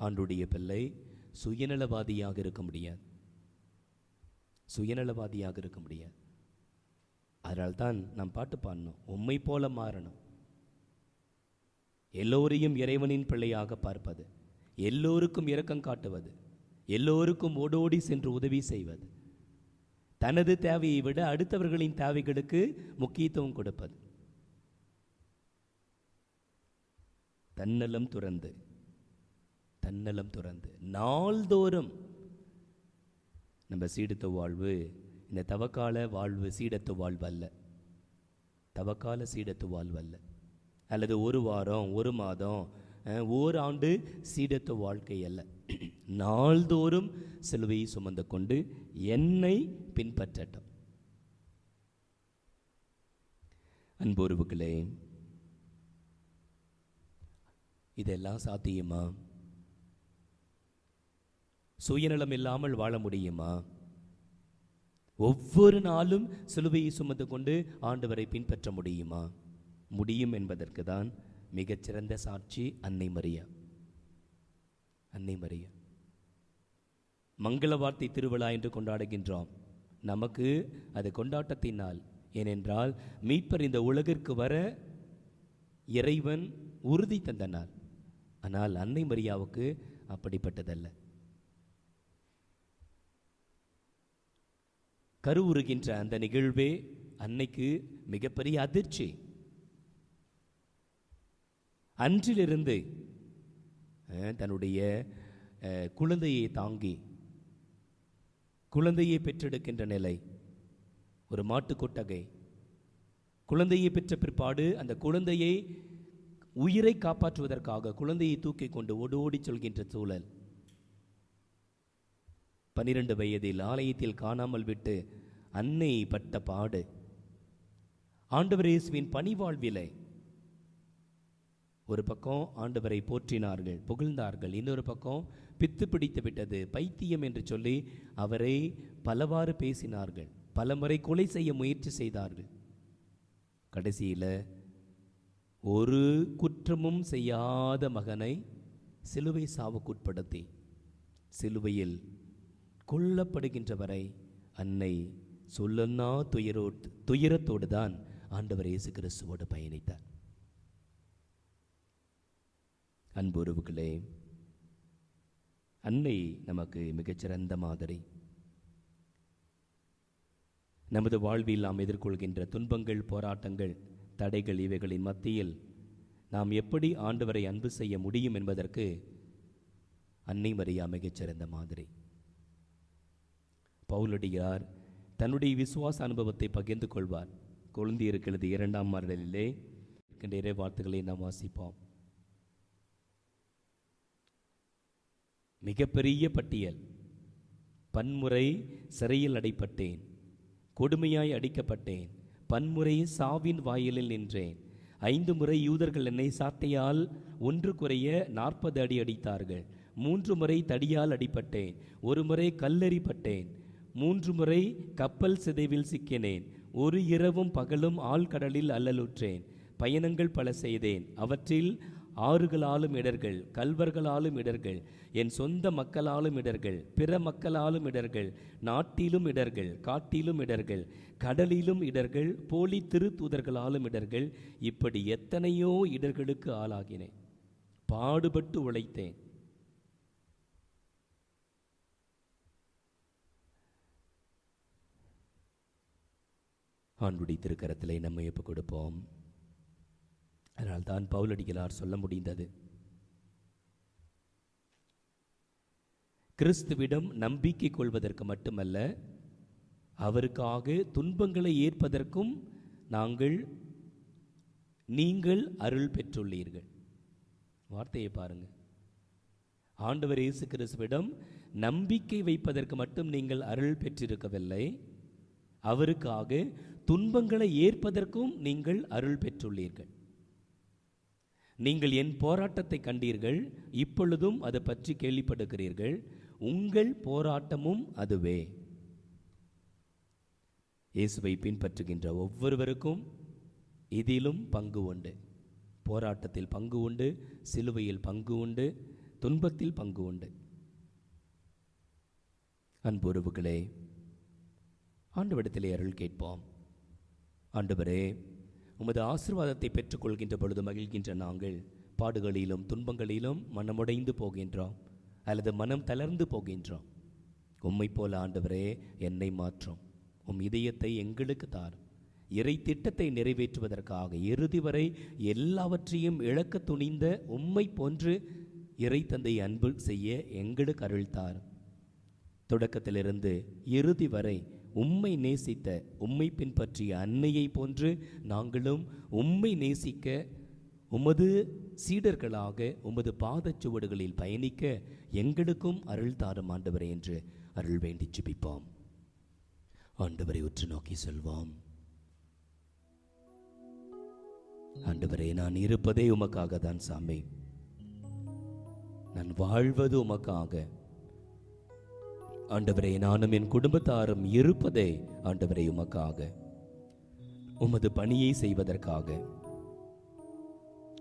B: ஆண்டுடைய பிள்ளை சுயநலவாதியாக இருக்க முடியாது, சுயநலவாதியாக இருக்க முடியாது. அதனால்தான் நாம் பாட்டு பாடணும், உம்மை போல மாறணும். எல்லோரையும் இறைவனின் பிள்ளையாக பார்ப்பது, எல்லோருக்கும் இரக்கம் காட்டுவது, எல்லோருக்கும் ஓடோடி சென்று உதவி செய்வது, தனது தேவையை விட அடுத்தவர்களின் தேவைகளுக்கு முக்கியத்துவம் கொடுப்பது. தன்னலம் துறந்து, தன்னலம் துறந்து நாள்தோறும் நம்ம சீடத்து வாழ்வு, இந்த தவக்கால வாழ்வு சீடத்து வாழ்வு அல்ல, தவக்கால சீடத்து வாழ்வு அல்ல, அல்லது ஒரு வாரம், ஒரு மாதம், ஓராண்டு சீடத்து வாழ்க்கை அல்ல. நாள்தோறும் சிலுவையை சுமந்து கொண்டு என்னை பின்பற்றட்டும். அன்புறவுகளே, இதெல்லாம் சாத்தியமா? சுயநலம் இல்லாமல் வாழ முடியுமா? ஒவ்வொரு நாளும் சிலுவையை சுமந்து கொண்டு ஆண்டவரை பின்பற்ற முடியுமா? முடியும் என்பதற்கு தான் மிகச்சிறந்த சாட்சி அன்னை மரியா. அன்னை மரியா மங்கள வார்த்தை திருவிழா என்று கொண்டாடுகின்றோம். நமக்கு அது கொண்டாட்டத்தின் நாள். ஏனென்றால் மீட்பர் இந்த உலகிற்கு வர இறைவன் உறுதி தந்த நாள். ஆனால் அன்னை மரியாவுக்கு அப்படிப்பட்டதல்ல. கருவுறுகின்ற அந்த நிகழ்வே அன்னைக்கு மிகப்பெரிய அதிர்ச்சி. அன்றிலிருந்து தன்னுடைய குழந்தையை தாங்கி குழந்தையை பெற்றெடுக்கின்ற நிலை, ஒரு மாட்டு கொட்டகை, குழந்தையை பெற்ற பிற்பாடு அந்த குழந்தையை உயிரை காப்பாற்றுவதற்காக குழந்தையை தூக்கி கொண்டு ஓடோடி சொல்கின்ற சூழல். 12 வயதில் ஆலயத்தில் காணாமல் விட்டு அன்னை பட்ட பாடு, ஆண்டவர் இயேசுவின் பணிவாழ்விலை. ஒரு பக்கம் ஆண்டவரை போற்றினார்கள், புகழ்ந்தார்கள். இன்னொரு பக்கம் பித்து பிடித்து விட்டது, பைத்தியம் என்று சொல்லி அவரை பலவாறு பேசினார்கள், பலமுறை கொலை செய்ய முயற்சி செய்தார்கள். கடைசியில் ஒரு குற்றமும் செய்யாத மகனை சிலுவை சாவுக்குட்படுத்தி சிலுவையில் கொல்லப்படுகின்ற வரை அன்னை சொல்லன்னா துயரத்தோடு தான் ஆண்டவர் இயேசு கிறிஸ்துவோடு பயணித்தார். அன்புறவுகளே, அன்னை நமக்கு மிகச்சிறந்த மாதிரி. நமது வாழ்வில் நாம் எதிர்கொள்கின்ற துன்பங்கள், போராட்டங்கள், தடைகள், இவைகளின் மத்தியில் நாம் எப்படி ஆண்டவரை அன்பு செய்ய முடியும் என்பதற்கு அன்னை மரியா மிகச்சிறந்த மாதிரி. பவுலடியார் தன்னுடைய விசுவாச அனுபவத்தை பகிர்ந்து கொள்வார். கொழுந்தியருக்கு எழுதிய 2ஆம் மடலிலே இறை வார்த்தைகளை நாம் வாசிப்போம். மிகப்பெரிய பட்டியல். பன்முறை சிறையில் அடைப்பட்டேன், கொடுமையாய் அடிக்கப்பட்டேன், பன்முறை சாவின் வாயிலில் நின்றேன், 5 முறை யூதர்கள் என்னை சாட்டையால் 1 குறைய 40 அடி அடித்தார்கள், 3 முறை தடியால் அடிப்பட்டேன், 1 முறை கல்லெறிப்பட்டேன், 3 முறை கப்பல் சிதைவில் சிக்கினேன், 1 இரவும் பகலும் ஆழ்கடலில் அல்லலுற்றேன், பயணங்கள் பல செய்தேன். அவற்றில் ஆறுகளாலும் இடர்கள், கல்வர்களாலும் இடர்கள், என் சொந்த மக்களாலும் இடர்கள், பிற மக்களாலும் இடர்கள், நாட்டிலும் இடர்கள், காட்டிலும் இடர்கள், கடலிலும் இடர்கள், போலி திருத்தூதர்களாலும் இடர்கள், இப்படி எத்தனையோ இடர்களுக்கு ஆளாகினேன். பாடுபட்டு உழைத்தேன். ஆண்டுடைய திருக்கரத்திலே நம்மை ஒப்புக் கொடுப்போம். அதனால் தான் பவுலடிகளார் சொல்ல முடிந்தது, கிறிஸ்துவிடம் நம்பிக்கை கொள்வதற்கு மட்டுமல்ல, அவருக்காக துன்பங்களை ஏற்பதற்கும் நீங்கள் அருள் பெற்றுள்ளீர்கள். வார்த்தையை பாருங்க. ஆண்டவர் இயேசு கிறிஸ்துவிடம் நம்பிக்கை வைப்பதற்கு மட்டும் நீங்கள் அருள் பெற்றிருக்கவில்லை, அவருக்காக துன்பங்களை ஏற்பதற்கும் நீங்கள் அருள் பெற்றுள்ளீர்கள். நீங்கள் என் போராட்டத்தை கண்டீர்கள், இப்பொழுதும் அதை பற்றி கேள்விப்படுகிறீர்கள். உங்கள் போராட்டமும் அதுவே. இயேசுவை பின்பற்றுகின்ற ஒவ்வொருவருக்கும் இதிலும் பங்கு உண்டு. போராட்டத்தில் பங்கு உண்டு, சிலுவையில் பங்கு உண்டு, துன்பத்தில் பங்கு உண்டு. அன்புறவுகளே, ஆண்டவரிடத்திலே அருள் கேட்போம். ஆண்டவரே, உமது ஆசீர்வாதத்தை பெற்றுக்கொள்கின்ற பொழுது மகிழ்கின்ற நாங்கள் பாடுகளிலும் துன்பங்களிலும் மனமுடைந்து போகின்றோம், அல்லது மனம் தளர்ந்து போகின்றோம். உம்மை போல ஆண்டவரே என்னை மாற்றும். உம் இதயத்தை எங்களுக்கு தாரும். இறை திட்டத்தை நிறைவேற்றுவதற்காக இறுதி வரை எல்லாவற்றையும் இழக்க துணிந்த உம்மை போன்று இறை தந்தை அன்பு செய்ய எங்களுக்கு அருள் தாரும். தொடக்கத்திலிருந்து இறுதி வரை உம்மை நேசித்த, உம்மை பின்பற்றிய அன்னையை போன்று நாங்களும் உம்மை நேசிக்க, உமது சீடர்களாக உமது பாதச்சுவடுகளில் பயணிக்க எங்களுக்கும் அருள் தாரும் ஆண்டவரே என்று அருள் வேண்டி ஜெபிப்போம். ஆண்டவரை உற்று நோக்கி சொல்வோம். ஆண்டவரே, நான் இருப்பதே உமக்காக தான் சாமி. நான் வாழ்வது உமக்காக. ஆண்டவரே, நானும் என் குடும்பத்தாரும் இருப்பதே ஆண்டவரே உமக்காக, உமது பணியை செய்வதற்காக.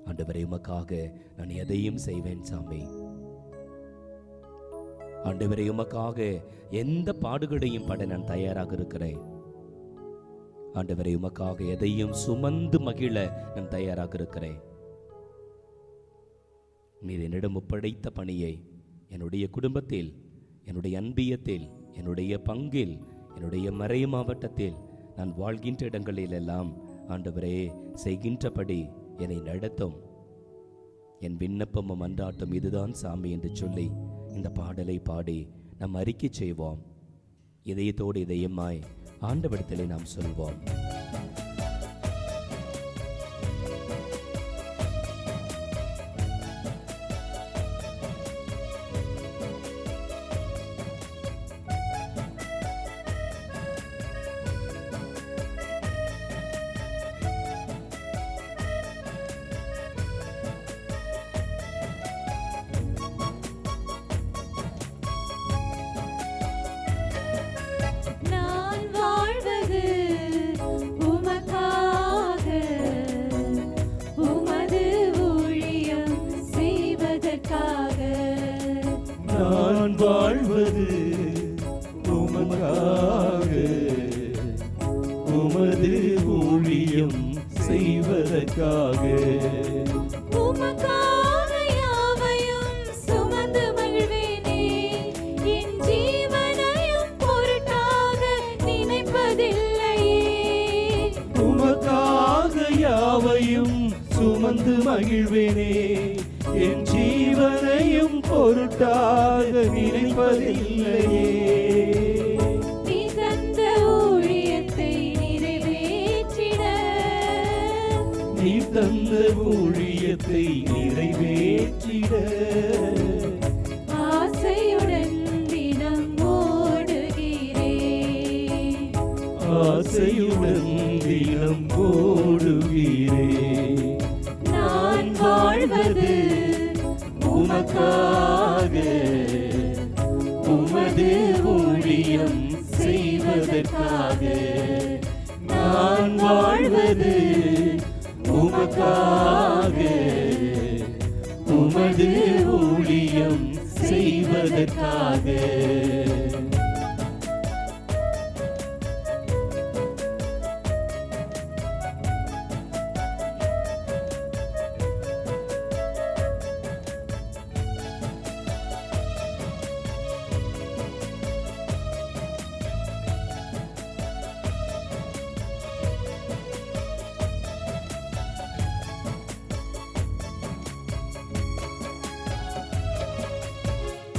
B: ஆண்டவரே, உமக்காக நான் எதையும் செய்வேன் சாமி. ஆண்டவரே, உமக்காக எந்த பாடுகளையும் பட நான் தயாராக இருக்கிறேன். ஆண்டவரே, உமக்காக எதையும் சுமந்து மகிழ நான் தயாராக இருக்கிறேன். நீர் என்னிடம் ஒப்படைத்த பணியை என்னுடைய குடும்பத்தில், என்னுடைய அன்பியத்தில், என்னுடைய பங்கில், என்னுடைய மறை மாவட்டத்தில், நான் வாழ்கின்ற இடங்களிலெல்லாம் ஆண்டவரே செய்கின்றபடி என்னை நடத்தும். என் விண்ணப்பமும் அன்றாட்டும் இதுதான் சாமி என்று சொல்லி இந்த பாடலை பாடி நாம் அறிக்கை செய்வோம். இதயத்தோடு இதயமாய் ஆண்டவரிடத்திலே நாம் சொல்வோம்.
C: நான் வாழ்வது உமக்காக, உமது ஊழியம் செய்வதற்காக.
A: நான் வாழ்வது உமக்காக, உமது ஊழியம் செய்வதற்காக.
C: உமக்காக யாவையும் சுமந்து மகிழ்வேனே, என் ஜீவனையும் பொருட்டாக நினைப்பதில்லையே.
A: உமக்காக யாவையும் சுமந்து மகிழ்வேனே, என் ஜீவனையும் பொருட்டாக நினைப்பதில்லையே.
C: நீ தந்த ஊழியத்தை நிறைவேற்றிட,
A: நீ தந்த ஊழியத்தை நிறைவேற்றிட
C: ஆசையுடன் தினம் ஓடுகிறேன்.
A: ஆசையுடன் தினம் ஓடுகிறேன்.
C: நான் வாழ்வது
A: உமக்காக, உமது ஊழியம் செய்வதற்காக. நான் வாழ்வது உமக்காக, உமக்காக உமது ஊழியம் செய்வதற்காக.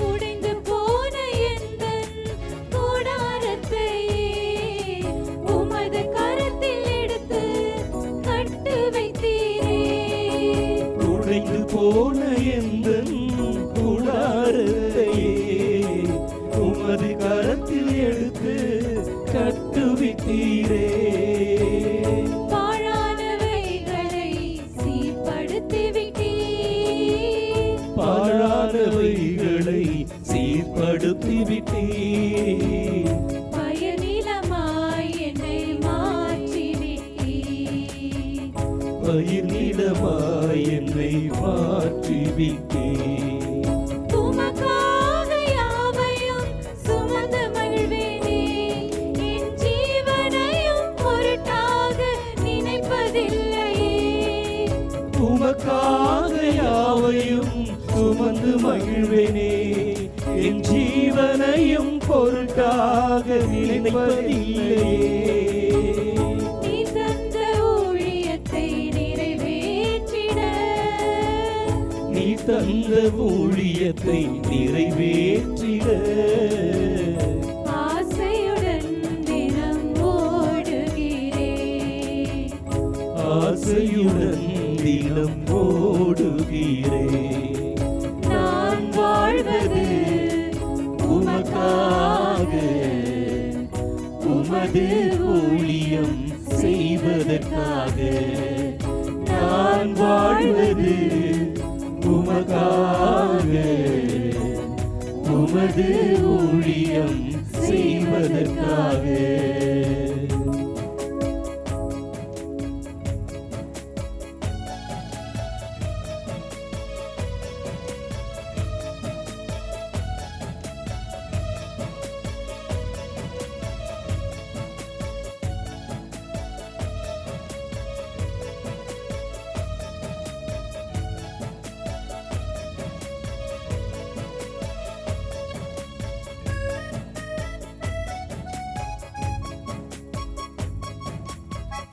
C: உடைந்து போன எந்தன் கூடாரத்தை உமது கரத்தில் எடுத்து கட்டு வைத்தீரே.
A: உடைந்து போன எந்தன் கூடாரத்தையே உமது கரத்தில் எடுத்து கட்டுவித்தீரே.
C: பாழானவைகளை சீர்படுத்தி விட்டீர்.
A: பாழானவைகளை சீர்படுத்தி விட்டீர்.
C: பயனிலமாய் என்னை மாற்றி விட்டீர்.
A: பயிர்நிலமாய் என்னை மாற்றி விட்டீர்.
C: உமக்காக யாவையும் சுமந்து மகிழ்வேனே. என் ஜீவனையும் பொருட்டாக நினைப்பதில்லையே.
A: உமக்காக யாவையும் சுமந்து மகிழ்வேனே. என் ஜீவனையும் பொருட்டாக நினைப்பதில்லையே.
C: நீ தந்த ஊழியத்தை நிறைவேற்றிட
A: நீ தந்த ஊழியத்தை நிறைவேற்றிட
C: ஆசையுடன் தினம் ஓடுகிறேன்.
A: ஆசையுடன் தினம் ஓடுகிறேன்.
C: நான் வாழ்வது
A: உமக்காக உமது ஊழியம் செய்வதற்காக. நான் வாழ்வது உமக்காக உமது ஊழியம் செய்வதற்காக.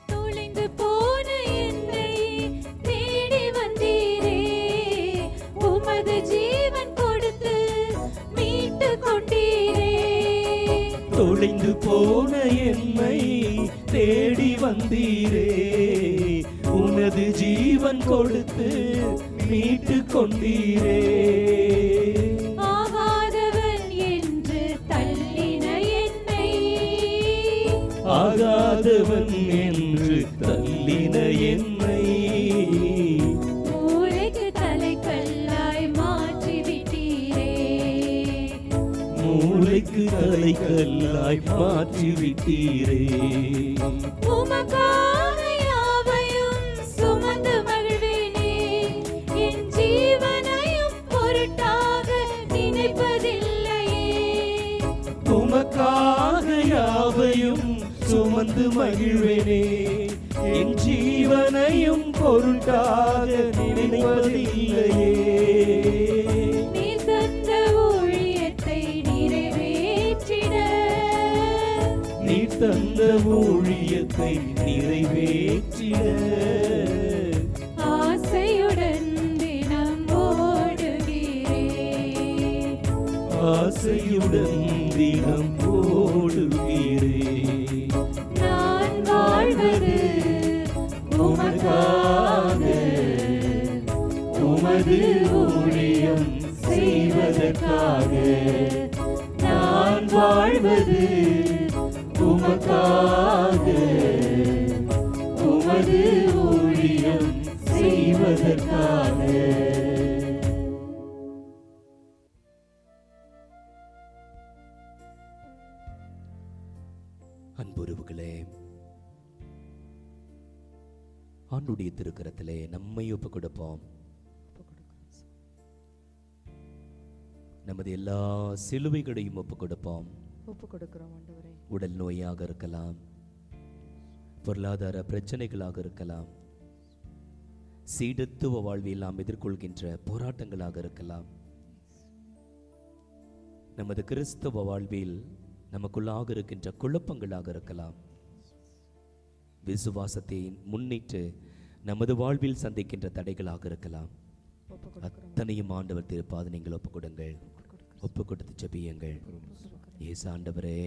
C: தொலைந்து போன என்னை தேடி வந்தீரே. உமது ஜீவன் கொடுத்து மீட்டு கொண்டீரே.
A: தொலைந்து போன என்னை தேடி வந்தீரே. உனது ஜீவன் கொடுத்து மீட்டு கொண்டீரே.
C: ஆகாதவன் என்று தள்ளின என்னை
A: ஆகாதவன் என்று தள்ளின என்னை
C: மூளைக்கு தலைக்கல்லாய் மாற்றி விட்டீரே.
A: மூளைக்கு தலைக்கல்லாய் மாற்றி விட்டீரே.
C: உமக்காக யாவையும் சுமந்து மகிழ்வேனே. என் ஜீவனையும் பொருட்டாக நினைப்பதில்லையே.
A: உமக்காக யாவையும் சுமந்து மகிழ்வேனே. என் ஜீவனையும் பொருட்டாக நினைப்பதில்லையே.
C: நீ தந்த ஊழியத்தை நிறைவேற்றிட
A: நீ தந்த ஊழியத்தை நிறைவேற்றிட
C: ஆசையுடன் தினம் ஓடுகிறேன்.
A: ஆசையுடன் தினம் ஓடுகிறேன்.
C: நான் வாழ்வது
A: உமக்காக உமது ஊழியம் செய்வதற்காக. நான் வாழ்வது உமக்காக உமது ஊழியம் செய்வதற்காக.
B: அன்புறவுகளே, ஆண்டுடைய திருக்கரத்திலே நம்மை ஒப்பு கொடுப்போம். நமது எல்லா சிலுவைகளையும் ஒப்பு கொடுப்போம். உடல் நோயாக இருக்கலாம், பொருளாதார பிரச்சனைகளாக இருக்கலாம், சீடத்துவ வாழ்வில் நாம் எதிர்கொள்கின்ற போராட்டங்களாக இருக்கலாம், நமது கிறிஸ்தவ வாழ்வில் நமக்குள்ளாக இருக்கின்ற குழப்பங்களாக இருக்கலாம், விசுவாசத்தை முன்னிட்டு நமது வாழ்வில் சந்திக்கின்ற தடைகளாக இருக்கலாம். அத்தனையும் ஆண்டவர் திருப்பாது நீங்கள் ஒப்பு கொடுங்கள். ஒப்பு கொடுத்து ஜெபியுங்கள். இயேசு ஆண்டவரே,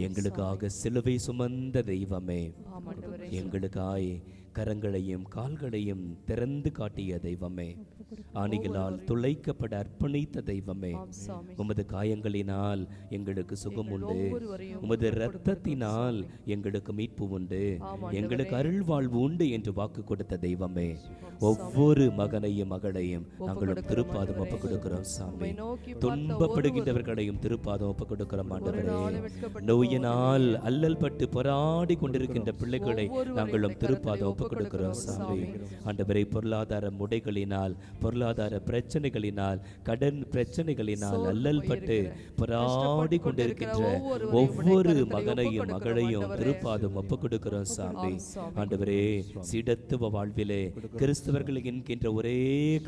B: எங்களுக்காக சிலுவை சுமந்த தெய்வமே, எங்களுக்காய் கரங்களையும் கால்களையும் திறந்து காட்டிய தெய்வமே, ஆணிகளால் துளைக்கப்பட அர்ப்பணித்த தெய்வமே, உமது காயங்களினால் எங்களுக்கு சுகம் உண்டு, உமது இரத்தத்தினால் எங்களுக்கு மீட்பு உண்டு, எங்களுக்கு அருள் வாழ்வு உண்டு என்று வாக்கு கொடுத்த தெய்வமே, ஒவ்வொரு மகனையும் மகளையும் நாங்களும் திருப்பாதம் ஒப்பு கொடுக்கிறோம் சாமி. துன்பப்படுகின்றவர்களையும் திருப்பாதம் ஒப்பு கொடுக்கிறோம் ஆண்டவரே. நோயினால் அல்லல் பட்டு போராடி கொண்டிருக்கின்ற பிள்ளைகளை நாங்களும் திருப்பாதம் ஒப்பு கொடுக்கிறோம் சாமி. ஆண்டவரே, பொருளாதார முடைகளினால், பொருளாதார பிரச்சனைகளினால், கடன் பிரச்சனைகளினால் அல்லல் பட்டு போராடி கொண்டிருக்கின்ற ஒவ்வொரு மகனையும் மகளையும் திருப்பாதம் ஒப்பு கொடுக்கிறோம் சாமி. ஆண்டவரே, சீடத்துவ வாழ்விலே கிறிஸ்தவர்கள் என்கின்ற ஒரே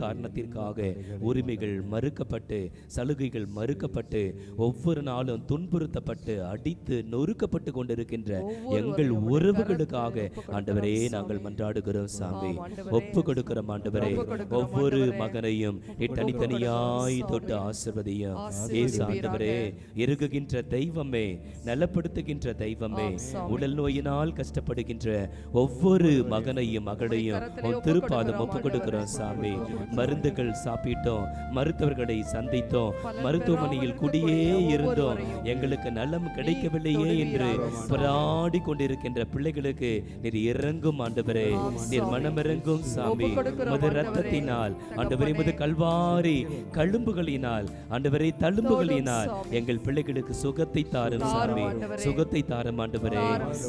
B: காரணத்திற்காக உரிமைகள் மறுக்கப்பட்டு, சலுகைகள் மறுக்கப்பட்டு, ஒவ்வொரு நாளும் துன்புறுத்தப்பட்டு, அடித்து நொறுக்கப்பட்டு கொண்டிருக்கின்ற எங்கள் உறவுகளுக்காக ஆண்டவரே நாங்கள் மன்றாடுகிறோம் சாமி. ஒப்பு கொடுக்கிறோம் ஆண்டவரே. ஒவ்வொரு மகனையும் தனித்தனியாய் தொட்டு ஆசீர்வதியும் இயேசு ஆண்டவரே. இறுகுகின்ற தெய்வமே, நலப்படுத்துகின்ற தெய்வமே, உடல் நோயினால் கஷ்டப்படுகின்ற ஒவ்வொரு மகனையும் மகளையும் திருப்பாதம் ஒப்பு கொடுக்கிறோம் சாமி. மருந்துகள் சாப்பிட்டோம், மருத்துவர்களை சந்தித்தோம், மருத்துவமனையில் குடியே இருந்தோம், எங்களுக்கு நலம் கிடைக்கவில்லையே என்று போராடி கொண்டிருக்கின்ற பிள்ளைகளுக்கு நீர் இறங்கும் ஆண்டவரே. நீர் மனமிறங்கும் சாமி. உமது இரத்தத்தினால் ஆண்டவரே, உமது கல்வாரி கழும்புகளினால் ஆண்டவரே, தழும்புகளினால் எங்கள் பிள்ளைகளுக்கு சுகத்தை தாரும் சாமி. சுகத்தை தாரும் ஆண்டவரே.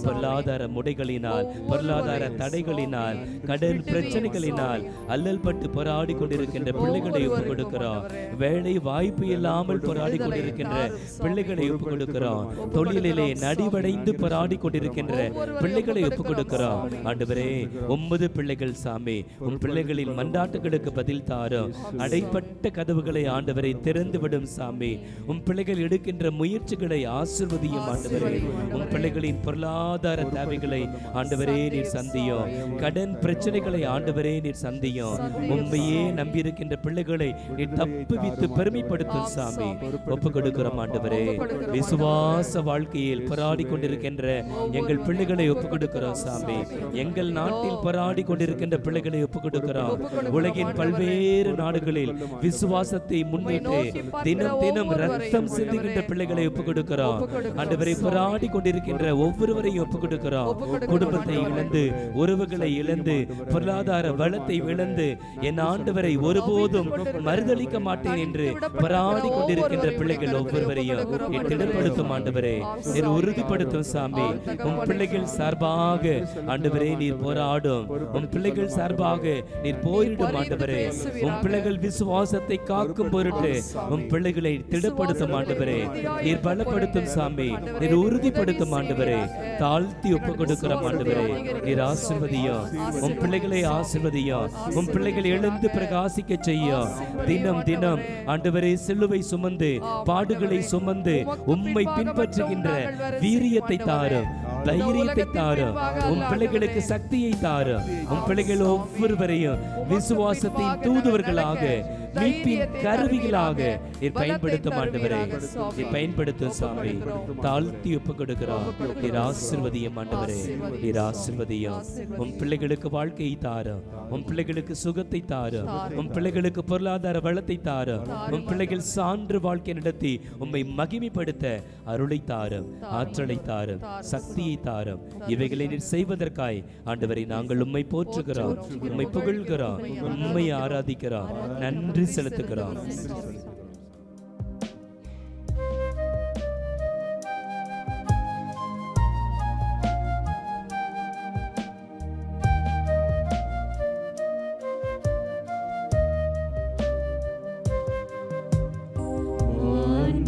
B: பொருளாதார முடைகளினால், பொருளாதார தடைகளினால், கடன் பிரச்சனைகளினால் அல்லல் பட்டு போராடி கொண்டிருக்கின்ற பிள்ளைகளை ஒப்புக் கொடுக்கிறோம். வேலை வாய்ப்பு இல்லாமல் போராடி கொண்டிருக்கின்ற பிள்ளைகளை ஒப்புக் கொடுக்கிறோம். தொழிலிலே நடிவடைந்து போராடி கொண்டிருக்கின்ற பிள்ளைகளை ஒப்புக் கொடுக்கிறோம் ஆண்டவரே. உம்மது பிள்ளைகள் சாமி, உம் பிள்ளைகளின் மன்றாட்டுகளுக்கு பதில் தாரும். அடைப்பட்ட கதவுகளை ஆண்டவரை திறந்து விடும் சாமி. உம் பிள்ளைகள் எடுக்கின்ற முயற்சிகளை ஆசீர்வதியும் ஆண்டவரே. உம் பிள்ளைகளின் பொருளாதார தேவைகளை ஆண்டவரே நீர் சந்தியும். கடன் பிரச்சனைகளை ஆண்டவரே நீர் சந்தியும். உண்மையே நம்பியிருக்கின்ற பிள்ளைகளை நீர் தப்புவித்து பெருமைப்படுத்தும் சாமி. ஒப்பு கொடுக்கிறோம் ஆண்டவரே. விசுவாச வாழ்க்கையில் போராடி கொண்டிருக்கின்ற எங்கள் பிள்ளைகளை ஒப்பு கொடுக்கிறோம் சாமி. எங்கள் நாட்டில் போராடி கொண்டிருக்கின்ற பிள்ளைகளை ஒப்பு கொடுக்கிறோம். உலகின் பல்வேறு நாடுகளில் விசுவாசத்தை முன்னிட்டு தினம் தினம் ரத்தம் சிந்துகின்ற பிள்ளைகளை ஒப்பு கொடுக்கிறோம் ஆண்டவரை. போராடி கொண்டிருக்கின்ற ஒவ்வொருவரையும் ஒப்பு கொடுக்கிறோம். குடும்பத்தை இழந்து, உறவுகளை இழந்து, பொருளாதார வளத்தை இழந்து என் ஆண்டவரை ஒருபோதும் மறுதளிக்க மாட்டேன் என்று போராடி கொண்டிருக்கின்ற பிள்ளைகள் ஒவ்வொருவரையும் திடப்படுத்தும் ஆண்டவரே. நீர் உறுதிப்படுத்தும் சாமி. உம் பிள்ளைகள் சார்பாக ஆண்டவரே நீர் போராடும். உம் பிள்ளைகள் சார்பாக நீர் போரிடும் ஆண்டவரே. உம் பிள்ளைகள் விசுவாசத்தை காக்கும் பொருட்டு உம் பிள்ளைகளை திடப்படுத்தும் ஆண்டவரே. நீர் பலப்படுத்தும் சாமி. நீர் உறுதிப்படுத்தும் ஆண்டவரே. தாழ்த்தி ஒப்பு கொடுக்கிறோம் ஆண்டவரே. நீர் ஆசீர்வதியும். உம் பிள்ளைகளை ஆசீர்வதியும். உம் பிள்ளைகளை எழுந்து பிரகாசிக்க செய்யும். தினம் தினம் ஆண்டவரே சிலுவை சுமந்து, பாடுகளை சுமந்து உம்மை பின்பற்றுகின்ற வீரியத்தை தாரும், தைரியத்தை தாரும். உம் பிள்ளைகளுக்கு சக்தியை தாரும். உம் பிள்ளைகள் ஒவ்வொருவரையும் விசுவாசத்தின் தூதுவர்களாக, மீட்பின் கருவிகளாக நீர் பயன்படுத்தும் ஆண்டவரே. நீர் பயன்படுத்தும் சாமி. தாழ்த்தி ஒப்பு கொடுக்கிறோம். நீர் ஆசீர்வதியும் ஆண்டவரே. நீர் ஆசீர்வதியும். உம் பிள்ளைகளுக்கு வாழ்க்கையை தாரும். உம் பிள்ளைகளுக்கு சுகத்தை தாரும். உம் பிள்ளைகளுக்கு பொருளாதார வளத்தை தாரும். உம் பிள்ளைகள் சான்று வாழ்க்கை நடத்தி உம்மை மகிமைப்படுத்த அருளை தாரும், ஆற்றலை தாரும், சக்தியை தாரும். இவைகளை நீர் செய்வதற்காய் ஆண்டவரை நாங்கள் உம்மை போற்றுகிறோம், உம்மை புகழ்கிறோம், உம்மை ஆராதிக்கிறோம், நன்றி செலுத்துகிறோம்.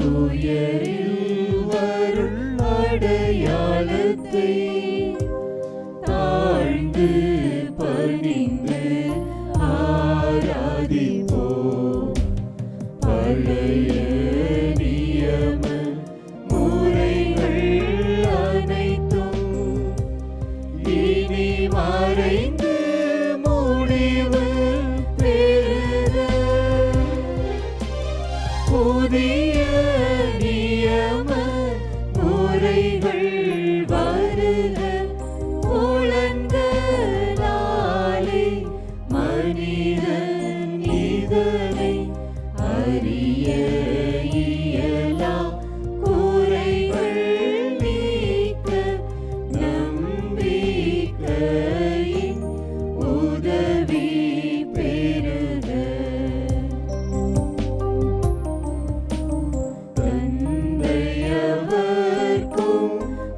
A: துயரில் வருள் அடையாளத்தை தாழ்ந்து பணிந்து ஆராதிப்போம். பழைய நியம முறைகள் அனைத்தும் இனி மறைந்து முடிவு பெறுக. புதிய நியம முறைகள் வருக. புலன்களாலே மனிதன் இதனை அறிய இயலா. குறைகள் நீக்க நம்பிக்கையின் உதவி பெறுக. தந்தையவர்க்கும்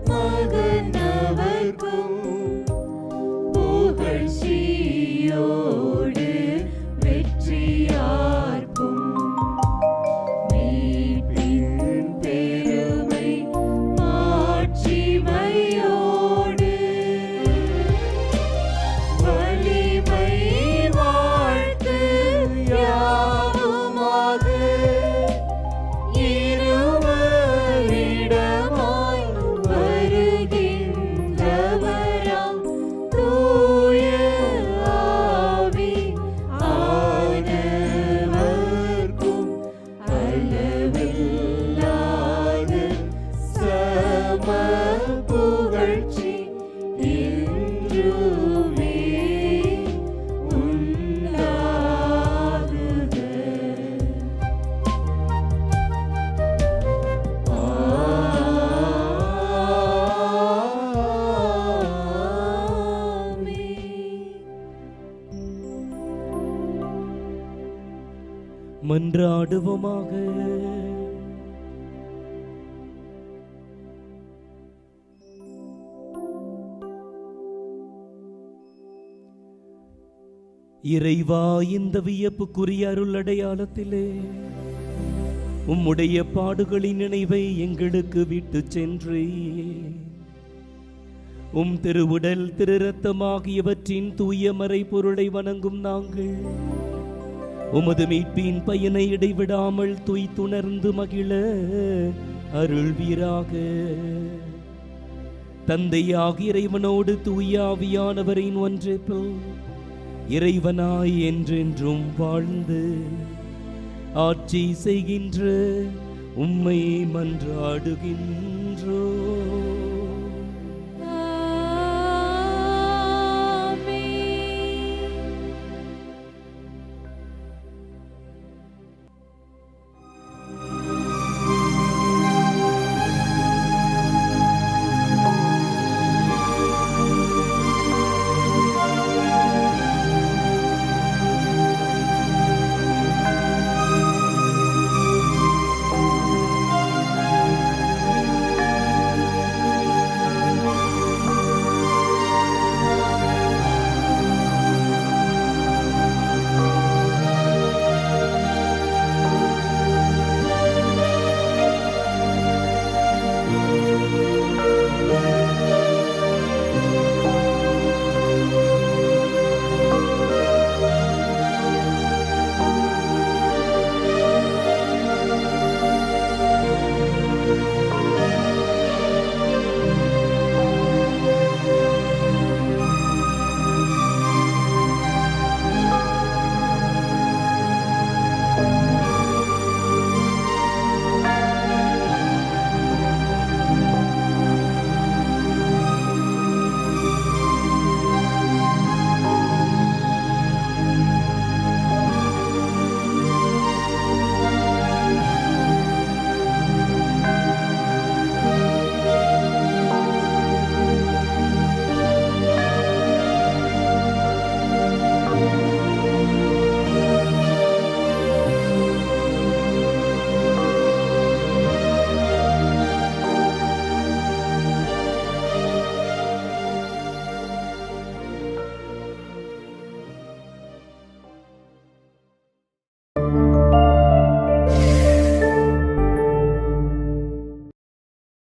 A: மகனவர்க்கும் புகழ்ச்சியோடு வெற்றியார்க்கும். மீட்பின் பெருமை மாட்சிமையோடு வலிமை வாழ்த்து யாவுமாக இருவரிடமாய் வருகின்றவராம் தூய ஆவி ஆனவர்க்கும் அளவில்லாத சம புகழ்ச்சி என்றுமே உண்டாகுக.
B: மன்றாடுவோமாக. இறைவா, இந்த வியப்புக்குரிய அருள் அடையாளத்திலே உம்முடைய பாடுகளின் நினைவை எங்களுக்கு விட்டு சென்றே உம் திருவுடல் திரு இரத்தமாகியவற்றின் தூய மறை பொருளை வணங்கும் நாங்கள் உமது மீட்பின் பயனை இடைவிடாமல் துய்த்துணர்ந்து மகிழ அருள்வீராக. தந்தையாகிய இறைவனோடு தூய ஆவியானவரின் ஒன்றிப்பில் இறைவனாய் என்றென்றும் வாழ்ந்து ஆட்சி செய்கின்ற உம்மை மன்றாடுகின்றோம்.